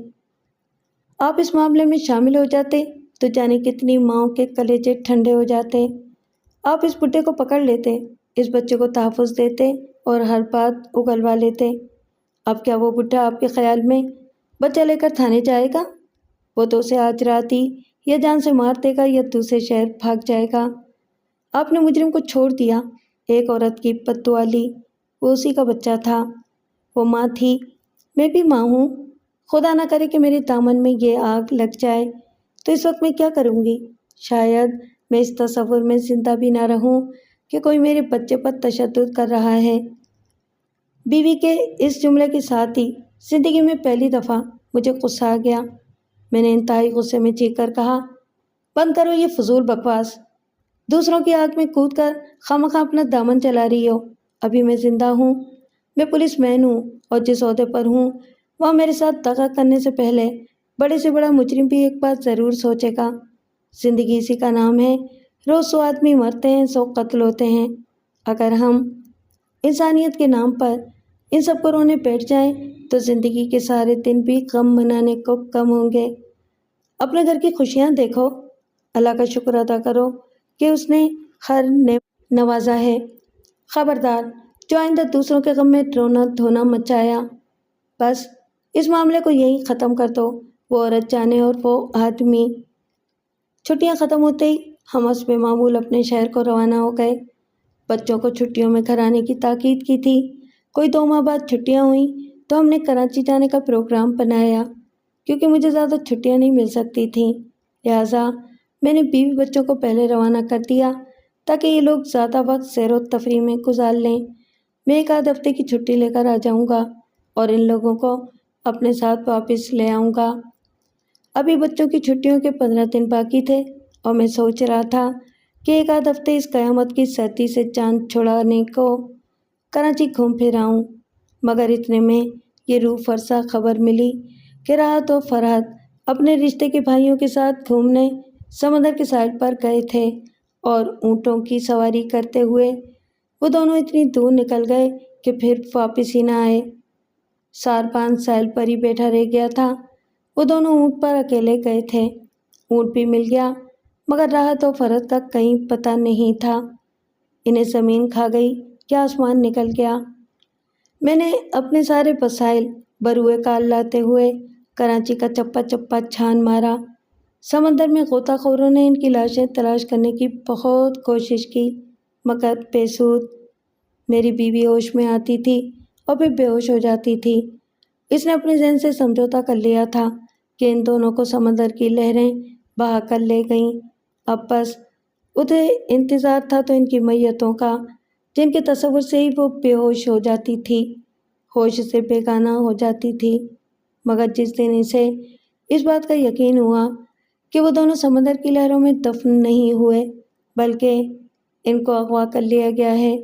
آپ اس معاملے میں شامل ہو جاتے تو جانے کتنی ماؤں کے کلیجے ٹھنڈے ہو جاتے۔ آپ اس بڈھے کو پکڑ لیتے، اس بچے کو تحفظ دیتے اور ہر بات اگلوا لیتے۔ اب کیا وہ بڈھا آپ کے خیال میں بچہ لے کر تھانے جائے گا؟ وہ تو اسے آج رات ہی یا جان سے مار دے گا یا دوسرے شہر بھاگ جائے گا۔ آپ نے مجرم کو چھوڑ دیا، ایک عورت کی بددعا لی، وہ اسی کا بچہ تھا۔ وہ ماں تھی، میں بھی ماں ہوں۔ خدا نہ کرے کہ میرے دامن میں یہ آگ لگ جائے تو اس وقت میں کیا کروں گی؟ شاید میں اس تصور میں زندہ بھی نہ رہوں کہ کوئی میرے بچے پر تشدد کر رہا ہے۔ بیوی کے اس جملے کے ساتھ ہی زندگی میں پہلی دفعہ مجھے غصہ آ گیا۔ میں نے انتہائی غصے میں چیخ کر کہا، بند کرو یہ فضول بکواس، دوسروں کی آگ میں کود کر خواہ اپنا دامن چلا رہی ہو۔ ابھی میں زندہ ہوں، میں پولیس مین ہوں، اور جس عہدے پر ہوں وہاں میرے ساتھ دغا کرنے سے پہلے بڑے سے بڑا مجرم بھی ایک بات ضرور سوچے گا۔ زندگی اسی کا نام ہے، روز 100 آدمی مرتے ہیں، 100 قتل ہوتے ہیں۔ اگر ہم انسانیت کے نام پر ان سب کو رونے بیٹھ جائیں تو زندگی کے سارے دن بھی غم منانے کو کم ہوں گے۔ اپنے گھر کی خوشیاں دیکھو، اللہ کا شکر ادا کرو کہ اس نے ہر نوازا ہے۔ خبردار جو آئندہ دوسروں کے غم میں رونا دھونا مچایا، بس اس معاملے کو یہیں ختم کر دو، وہ عورت جانے اور وہ آدمی۔ چھٹیاں ختم ہوتے ہی ہم حسب معمول اپنے شہر کو روانہ ہو گئے۔ بچوں کو چھٹیوں میں گھر آنے کی تاکید کی تھی۔ کوئی 2 ماہ بعد چھٹیاں ہوئیں تو ہم نے کراچی جانے کا پروگرام بنایا، کیونکہ مجھے زیادہ چھٹیاں نہیں مل سکتی تھیں۔ لہٰذا میں نے بیوی بچوں کو پہلے روانہ کر دیا تاکہ یہ لوگ زیادہ وقت سیر و تفریح میں گزار لیں۔ میں 1 آدھ ہفتے کی چھٹی لے کر آ جاؤں گا اور ان لوگوں کو اپنے ساتھ واپس لے آؤں گا۔ ابھی بچوں کی چھٹیوں کے 15 دن باقی تھے اور میں سوچ رہا تھا کہ 1 آدھ ہفتے اس قیامت کی سردی سے جان چھڑانے کو کراچی گھوم پھر آؤں، مگر اتنے میں یہ روح فرسا خبر ملی کہ راحت و فرحت اپنے رشتے کے بھائیوں کے ساتھ گھومنے سمندر کے ساحل پر گئے تھے، اور اونٹوں کی سواری کرتے ہوئے وہ دونوں اتنی دور نکل گئے کہ پھر واپس ہی نہ آئے۔ ساربان ساحل پر ہی بیٹھا رہ گیا تھا۔ وہ دونوں اونٹ پر اکیلے گئے تھے۔ اونٹ بھی مل گیا مگر راحت و فرحت کا کہیں پتہ نہیں تھا۔ انہیں زمین کھا گئی یا آسمان نکل گیا۔ میں نے اپنے سارے وسائل بروئے کار لاتے ہوئے کراچی کا چپا چپا چھان مارا۔ سمندر میں غوطہ خوروں نے ان کی لاشیں تلاش کرنے کی بہت کوشش کی مگر بے سود۔ میری بیوی ہوش میں آتی تھی اور پھر بے ہوش ہو جاتی تھی۔ اس نے اپنے ذہن سے سمجھوتا کر لیا تھا کہ ان دونوں کو سمندر کی لہریں بہا کر لے گئیں۔ اب بس انہیں انتظار تھا تو ان کی میتوں کا، جن کے تصور سے ہی وہ بے ہوش ہو جاتی تھی، ہوش سے بیگانہ ہو جاتی تھی۔ مگر جس دن اسے اس بات کا یقین ہوا کہ وہ دونوں سمندر کی لہروں میں دفن نہیں ہوئے بلکہ ان کو اغوا کر لیا گیا ہے،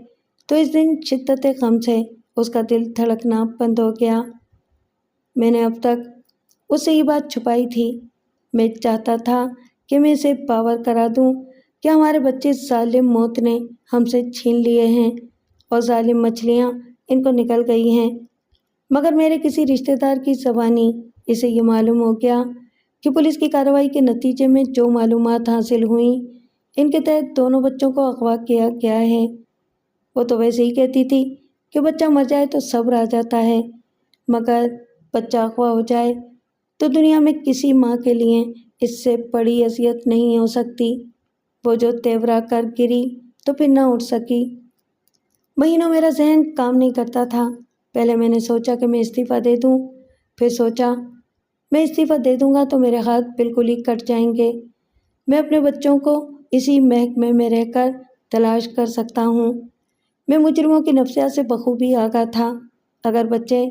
تو اس دن شدت غم سے اس کا دل دھڑکنا بند ہو گیا۔ میں نے اب تک اس سے یہ بات چھپائی تھی۔ میں چاہتا تھا کہ میں اسے باور کرا دوں کہ ہمارے بچے ظالم موت نے ہم سے چھین لیے ہیں اور ظالم مچھلیاں ان کو نکل گئی ہیں، مگر میرے کسی رشتہ دار کی زبانی اسے یہ معلوم ہو گیا کہ پولیس کی کارروائی کے نتیجے میں جو معلومات حاصل ہوئیں ان کے تحت دونوں بچوں کو اغوا کیا گیا ہے۔ وہ تو ویسے ہی کہتی تھی کہ بچہ مر جائے تو صبر آ جاتا ہے، مگر بچہ اغوا ہو جائے تو دنیا میں کسی ماں کے لیے اس سے بڑی اذیت نہیں ہو سکتی۔ وہ جو تیورا کر گری تو پھر نہ اٹھ سکی۔ مہینوں میرا ذہن کام نہیں کرتا تھا۔ پہلے میں نے سوچا کہ میں استعفیٰ دے دوں، پھر سوچا میں استعفیٰ دے دوں گا تو میرے ہاتھ بالکل ہی کٹ جائیں گے۔ میں اپنے بچوں کو اسی محکمے میں رہ کر تلاش کر سکتا ہوں۔ میں مجرموں کی نفسیات سے بخوبی آگاہ تھا۔ اگر بچے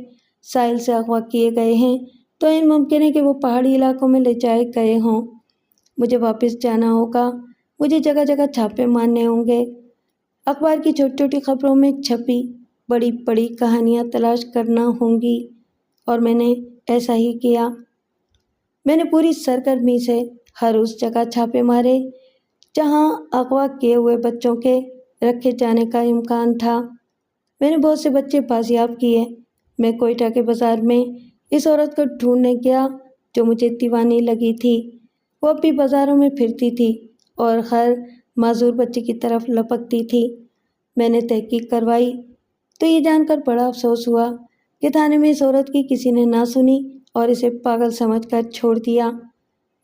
ساحل سے اغوا کیے گئے ہیں تو عین ممکن ہے کہ وہ پہاڑی علاقوں میں لے جائے گئے ہوں۔ مجھے واپس جانا ہوگا، مجھے جگہ جگہ چھاپے مارنے ہوں گے، اخبار کی چھوٹی چھوٹی خبروں میں چھپی بڑی بڑی کہانیاں تلاش کرنا ہوں گی، اور میں نے ایسا ہی کیا۔ میں نے پوری سرگرمی سے ہر اس جگہ چھاپے مارے جہاں اغوا کیے ہوئے بچوں کے رکھے جانے کا امکان تھا۔ میں نے بہت سے بچے بازیاب کیے۔ میں کوئٹہ کے بازار میں اس عورت کو ڈھونڈنے گیا جو مجھے دیوانی لگی تھی۔ وہ اب بھی بازاروں میں پھرتی تھی اور ہر معذور بچے کی طرف لپکتی تھی۔ میں نے تحقیق کروائی تو یہ جان کر بڑا افسوس ہوا کہ تھانے میں اس عورت کی کسی نے نہ سنی اور اسے پاگل سمجھ کر چھوڑ دیا۔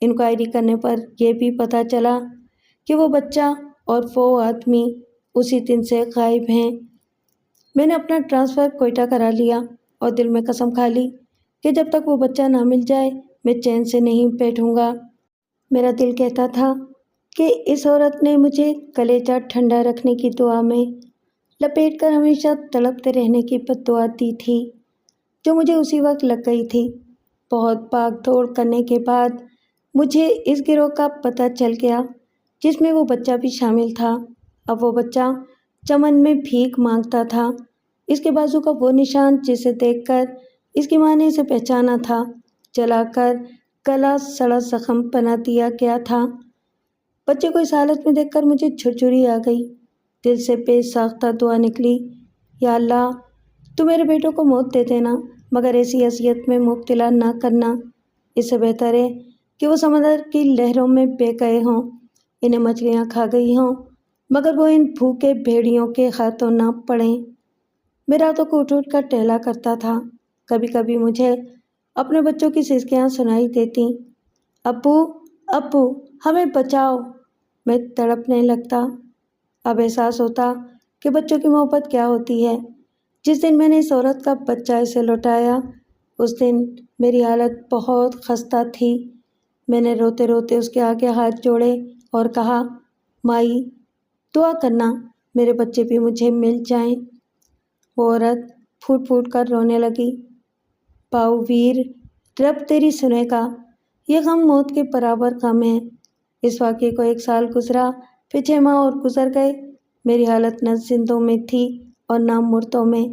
انکوائری کرنے پر یہ بھی پتہ چلا کہ وہ بچہ اور وہ آدمی اسی دن سے غائب ہیں۔ میں نے اپنا ٹرانسفر کوئٹہ کرا لیا اور دل میں قسم کھا لی کہ جب تک وہ بچہ نہ مل جائے میں چین سے نہیں بیٹھوں گا۔ میرا دل کہتا تھا کہ اس عورت نے مجھے کلیجہ ٹھنڈا رکھنے کی دعا میں لپیٹ کر ہمیشہ تڑپتے رہنے کی بد دعا دی تھی، جو مجھے اسی وقت لگ گئی تھی۔ بہت بھاگ دوڑ کرنے کے بعد مجھے اس گروہ کا پتہ چل گیا جس میں وہ بچہ بھی شامل تھا۔ اب وہ بچہ چمن میں بھیک مانگتا تھا۔ اس کے بازو کا وہ نشان جسے دیکھ کر اس کی ماں نے اسے پہچانا تھا، جلا کر گلا سڑا زخم بنا دیا گیا تھا۔ بچے کو اس حالت میں دیکھ کر مجھے جھرجھری آ گئی۔ دل سے بے ساختہ دعا نکلی، یا اللہ تو میرے بیٹوں کو موت دے دینا مگر ایسی اذیت میں مبتلا نہ کرنا۔ اس سے بہتر ہے کہ وہ سمندر کی لہروں میں بہہ گئے ہوں، انہیں مچھلیاں کھا گئی ہوں مگر وہ ان بھوکے بھیڑیوں کے ہاتھوں نہ پڑیں۔ میں راتوں کو اٹھ اٹھ کر ٹہلا کرتا تھا۔ کبھی کبھی مجھے اپنے بچوں کی سسکیاں سنائی دیتی، ابو ابو ہمیں بچاؤ۔ میں تڑپنے لگتا۔ اب احساس ہوتا کہ بچوں کی محبت کیا ہوتی ہے۔ جس دن میں نے اس عورت کا بچہ اسے لوٹایا اس دن میری حالت بہت خستہ تھی۔ میں نے روتے روتے اس کے آگے ہاتھ جوڑے اور کہا، مائی دعا کرنا میرے بچے بھی مجھے مل جائیں۔ وہ عورت پھوٹ پھوٹ کر رونے لگی، پاؤ ویر رب تیری سنے گا، یہ غم موت کے برابر غم ہے۔ اس واقعے کو 1 سال گزرا، پھر 6 ماہ اور گزر گئے۔ میری حالت نہ زندوں میں تھی اور نہ مردوں میں،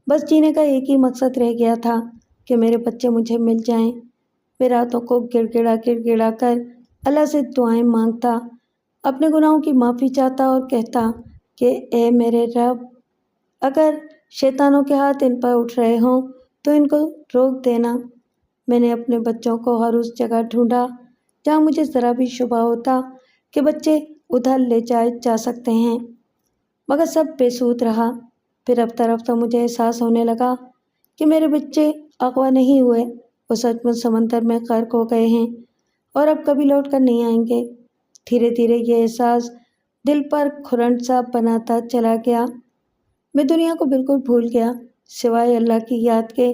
بس جینے کا ایک ہی مقصد رہ گیا تھا کہ میرے بچے مجھے مل جائیں۔ میں راتوں کو گڑ گڑا کر اللہ سے دعائیں مانگتا، اپنے گناہوں کی معافی چاہتا اور کہتا کہ اے میرے رب، اگر شیطانوں کے ہاتھ ان پر اٹھ رہے ہوں تو ان کو روک دینا۔ میں نے اپنے بچوں کو ہر اس جگہ ڈھونڈا جہاں مجھے ذرا بھی شبہ ہوتا کہ بچے ادھر لے جائے جا سکتے ہیں، مگر سب بے سود رہا۔ پھر رفتہ رفتہ مجھے احساس ہونے لگا کہ میرے بچے اغوا نہیں ہوئے، وہ سچ مچ سمندر میں غرق ہو گئے ہیں اور اب کبھی لوٹ کر نہیں آئیں گے۔ دھیرے دھیرے یہ احساس دل پر کھرنٹ سا بناتا چلا گیا۔ میں دنیا کو بالکل بھول گیا، سوائے اللہ کی یاد کے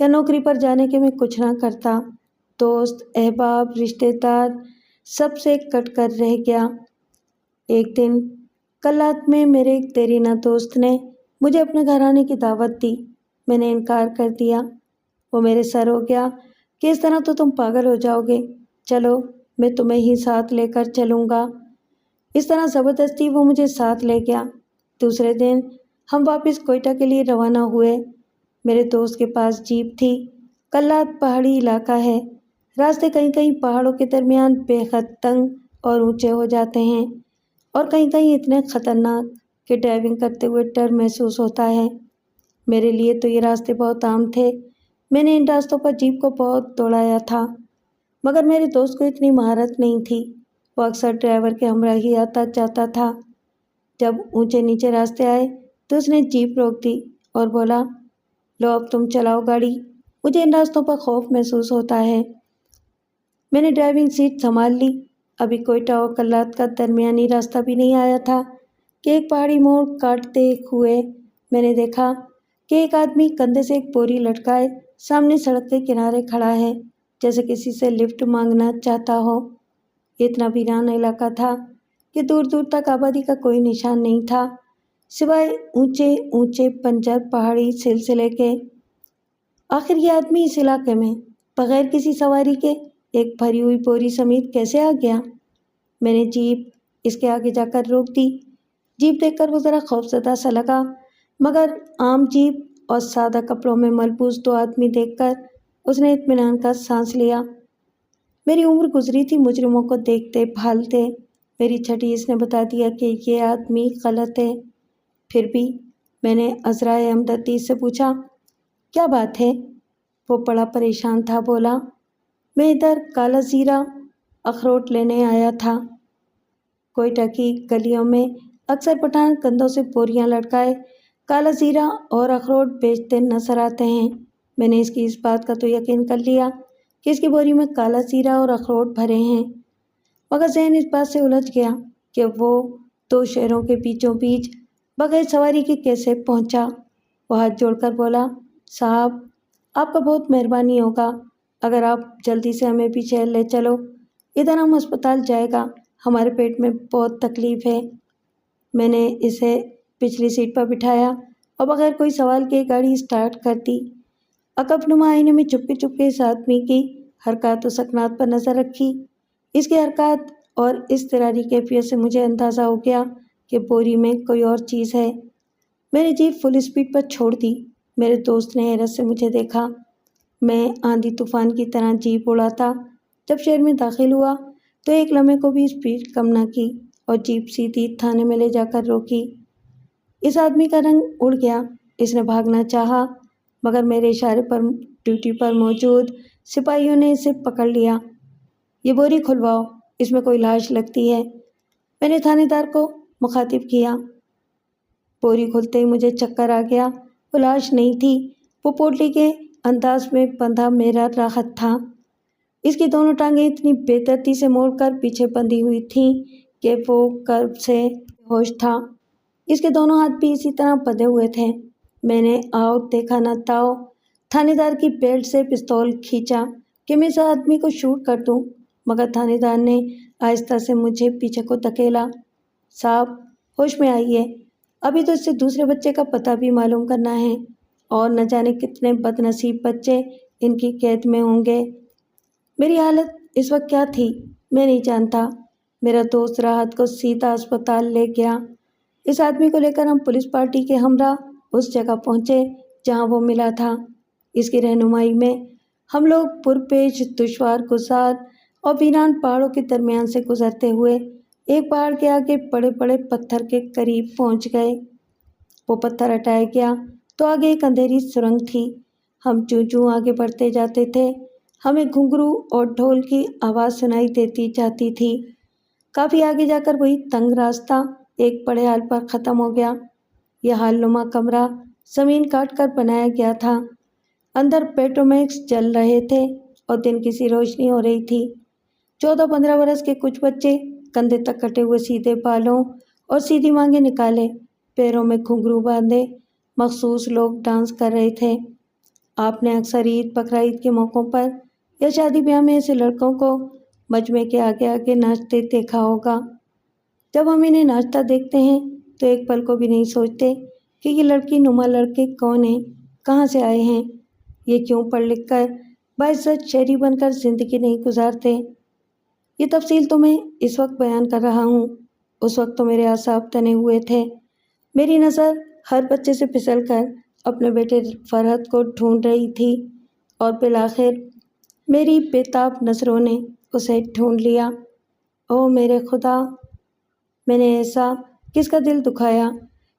یا نوکری پر جانے کے میں کچھ نہ کرتا۔ دوست، احباب، رشتہ دار سب سے کٹ کر رہ گیا۔ ایک دن کلات میں میرے ایک دیرینہ دوست نے مجھے اپنے گھر آنے کی دعوت دی۔ میں نے انکار کر دیا۔ وہ میرے سر ہو گیا کہ اس طرح تو تم پاگل ہو جاؤ گے، چلو میں تمہیں ہی ساتھ لے کر چلوں گا۔ اس طرح زبردستی وہ مجھے ساتھ لے گیا۔ دوسرے دن ہم واپس کوئٹہ کے لیے روانہ ہوئے۔ میرے دوست کے پاس جیپ تھی۔ کلات پہاڑی علاقہ ہے، راستے کہیں کہیں پہاڑوں کے درمیان بے حد تنگ اور اونچے ہو جاتے ہیں اور کہیں کہیں اتنے خطرناک کہ ڈرائیونگ کرتے ہوئے ڈر محسوس ہوتا ہے۔ میرے لیے تو یہ راستے بہت عام تھے، میں نے ان راستوں پر جیپ کو بہت دوڑایا تھا، مگر میرے دوست کو اتنی مہارت نہیں تھی۔ وہ اکثر ڈرائیور کے ہمراہ ہی آتا جاتا تھا۔ جب اونچے نیچے راستے آئے تو اس نے جیپ روک دی اور بولا، لو اب تم چلاؤ گاڑی، مجھے ان راستوں پر خوف محسوس ہوتا ہے۔ میں نے ڈرائیونگ سیٹ سنبھال لی۔ ابھی کوئٹہ اور کلات کا درمیانی راستہ بھی نہیں آیا تھا کہ ایک پہاڑی موڑ کاٹتے ہوئے میں نے دیکھا کہ ایک آدمی کندھے سے ایک بوری لٹکائے سامنے سڑک کے کنارے کھڑا ہے، جیسے کسی سے لفٹ مانگنا چاہتا ہو۔ اتنا ویران علاقہ تھا کہ دور دور تک آبادی کا کوئی نشان نہیں تھا، سوائے اونچے اونچے بنجر پہاڑی سلسلے کے۔ آخر یہ آدمی اس علاقے میں بغیر کسی سواری کے ایک بھری ہوئی بوری سمیت کیسے آ گیا؟ میں نے جیپ اس کے آگے جا کر روک دی۔ جیپ دیکھ کر وہ ذرا خوفزدہ سا لگا، مگر عام جیپ اور سادہ کپڑوں میں ملبوس دو آدمی دیکھ کر اس نے اطمینان کا سانس لیا۔ میری عمر گزری تھی مجرموں کو دیکھتے بھالتے، میری چھٹی اس نے بتا دیا کہ یہ آدمی غلط ہے۔ پھر بھی میں نے عذرائے ہمدردی سے پوچھا، کیا بات ہے؟ وہ بڑا پریشان تھا، بولا، میں ادھر کالا زیرہ اخروٹ لینے آیا تھا۔ کوئٹہ کی گلیوں میں اکثر پٹھان کندھوں سے بوریاں لٹکائے کالا زیرہ اور اخروٹ بیچتے نظر آتے ہیں۔ میں نے اس کی اس بات کا تو یقین کر لیا کہ اس کی بوری میں کالا زیرہ اور اخروٹ بھرے ہیں، مگر ذہن اس بات سے الجھ گیا کہ وہ دو شہروں کے بیچوں بیچ بغیر سواری کے کیسے پہنچا۔ وہ ہاتھ جوڑ کر بولا، صاحب، آپ کا بہت مہربانی ہوگا اگر آپ جلدی سے ہمیں پیچھے لے چلو، ادھر ہم اسپتال جائے گا، ہمارے پیٹ میں بہت تکلیف ہے۔ میں نے اسے پچھلی سیٹ پر بٹھایا اور بغیر کوئی سوال کے گاڑی اسٹارٹ کر دی۔ عقب نما آئینے میں چپکے چپکے اس آدمی کی حرکات و سکنات پر نظر رکھی۔ اس کی حرکات اور اضطراری کیفیت سے مجھے اندازہ ہو گیا کہ بوری میں کوئی اور چیز ہے۔ میں نے جیپ فل اسپیڈ پر چھوڑ دی۔ میرے دوست نے حیرت سے مجھے دیکھا۔ میں آندھی طوفان کی طرح جیپ اڑاتا جب شہر میں داخل ہوا تو ایک لمحے کو بھی اسپیڈ کم نہ کی اور جیپ سیدھی تھانے میں لے جا کر روکی۔ اس آدمی کا رنگ اڑ گیا۔ اس نے بھاگنا چاہا، مگر میرے اشارے پر ڈیوٹی پر موجود سپاہیوں نے اسے پکڑ لیا۔ یہ بوری کھلواؤ، اس میں کوئی لاش لگتی ہے، میں نے تھانے دار کو مخاطب کیا۔ بوری کھلتے ہی مجھے چکر آ گیا۔ وہ لاش نہیں تھی، وہ پوٹلی کے انداز میں بندھا میرا راحت تھا۔ اس کی دونوں ٹانگیں اتنی بے دردی سے موڑ کر پیچھے بندھی ہوئی تھیں کہ وہ کرب سے بے ہوش تھا۔ اس کے دونوں ہاتھ بھی اسی طرح بندھے ہوئے تھے۔ میں نے آؤ دیکھا نہ تاؤ تھانے دار کی بیلٹ سے پستول کھینچا کہ میں اس آدمی کو شوٹ کر دوں، مگر تھانے دار نے آہستہ سے مجھے پیچھے کو دھکیلا۔ صاحب، ہوش میں آئیے، ابھی تو اس سے دوسرے بچے کا پتہ بھی معلوم کرنا ہے، اور نہ جانے کتنے بد نصیب بچے ان کی قید میں ہوں گے۔ میری حالت اس وقت کیا تھی میں نہیں جانتا۔ میرا دوست راحت کو سیدھا اسپتال لے گیا۔ اس آدمی کو لے کر ہم پولیس پارٹی کے ہمراہ اس جگہ پہنچے جہاں وہ ملا تھا۔ اس کی رہنمائی میں ہم لوگ پرپیچ دشوار گزار اور ویران پہاڑوں کے درمیان سے گزرتے ہوئے ایک پہاڑ کے آگے بڑے بڑے پتھر کے قریب پہنچ گئے۔ وہ پتھر ہٹایا گیا تو آگے ایک اندھیری سرنگ تھی۔ ہم چوں چوں آگے بڑھتے جاتے تھے، ہمیں گھنگرو اور ڈھول کی آواز سنائی دیتی جاتی تھی۔ کافی آگے جا کر وہی تنگ راستہ ایک بڑے ہال پر ختم ہو گیا۔ یہ ہال نما کمرہ زمین کاٹ کر بنایا گیا تھا۔ اندر پیٹرومیکس جل رہے تھے اور دن کی سی روشنی ہو رہی تھی۔ 14-15 برس کے کچھ بچے کندھے تک کٹے ہوئے سیدھے بالوں اور سیدھی مانگیں نکالے، پیروں میں گھنگرو باندھے مخصوص لوگ ڈانس کر رہے تھے۔ آپ نے اکثر عید بقرعید کے موقعوں پر یا شادی بیاہ میں ایسے لڑکوں کو مجمع کے آگے آگے ناچتے دیکھا ہوگا۔ جب ہم انہیں ناچتا دیکھتے ہیں تو ایک پل کو بھی نہیں سوچتے کہ یہ لڑکی نما لڑکے کون ہیں، کہاں سے آئے ہیں، یہ کیوں پڑھ لکھ کر باعزت شہری بن کر زندگی نہیں گزارتے۔ یہ تفصیل تو میں اس وقت بیان کر رہا ہوں، اس وقت تو میرے اعصاب تنے ہوئے تھے۔ میری نظر ہر بچے سے پھسل کر اپنے بیٹے فرحت کو ڈھونڈ رہی تھی، اور بالآخر میری بےتاب نظروں نے اسے ڈھونڈ لیا۔ او میرے خدا، میں نے ایسا کس کا دل دکھایا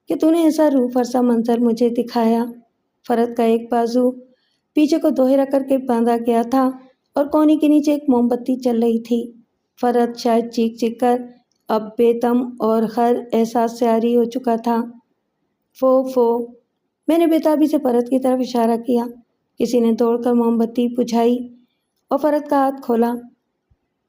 کہ تو نے ایسا روح فرسا منظر مجھے دکھایا۔ فرحت کا ایک بازو پیچھے کو دوہرا کر کے باندھا گیا تھا اور کونے کے نیچے ایک موم بتی چل رہی تھی۔ فرحت شاید چیخ چیخ کر اب بے دم اور ہر احساس سے عاری ہو چکا تھا۔ فو، میں نے بےتابی سے فرحت کی طرف اشارہ کیا۔ کسی نے دوڑ کر موم بتی بجھائی اور فرحت کا ہاتھ کھولا۔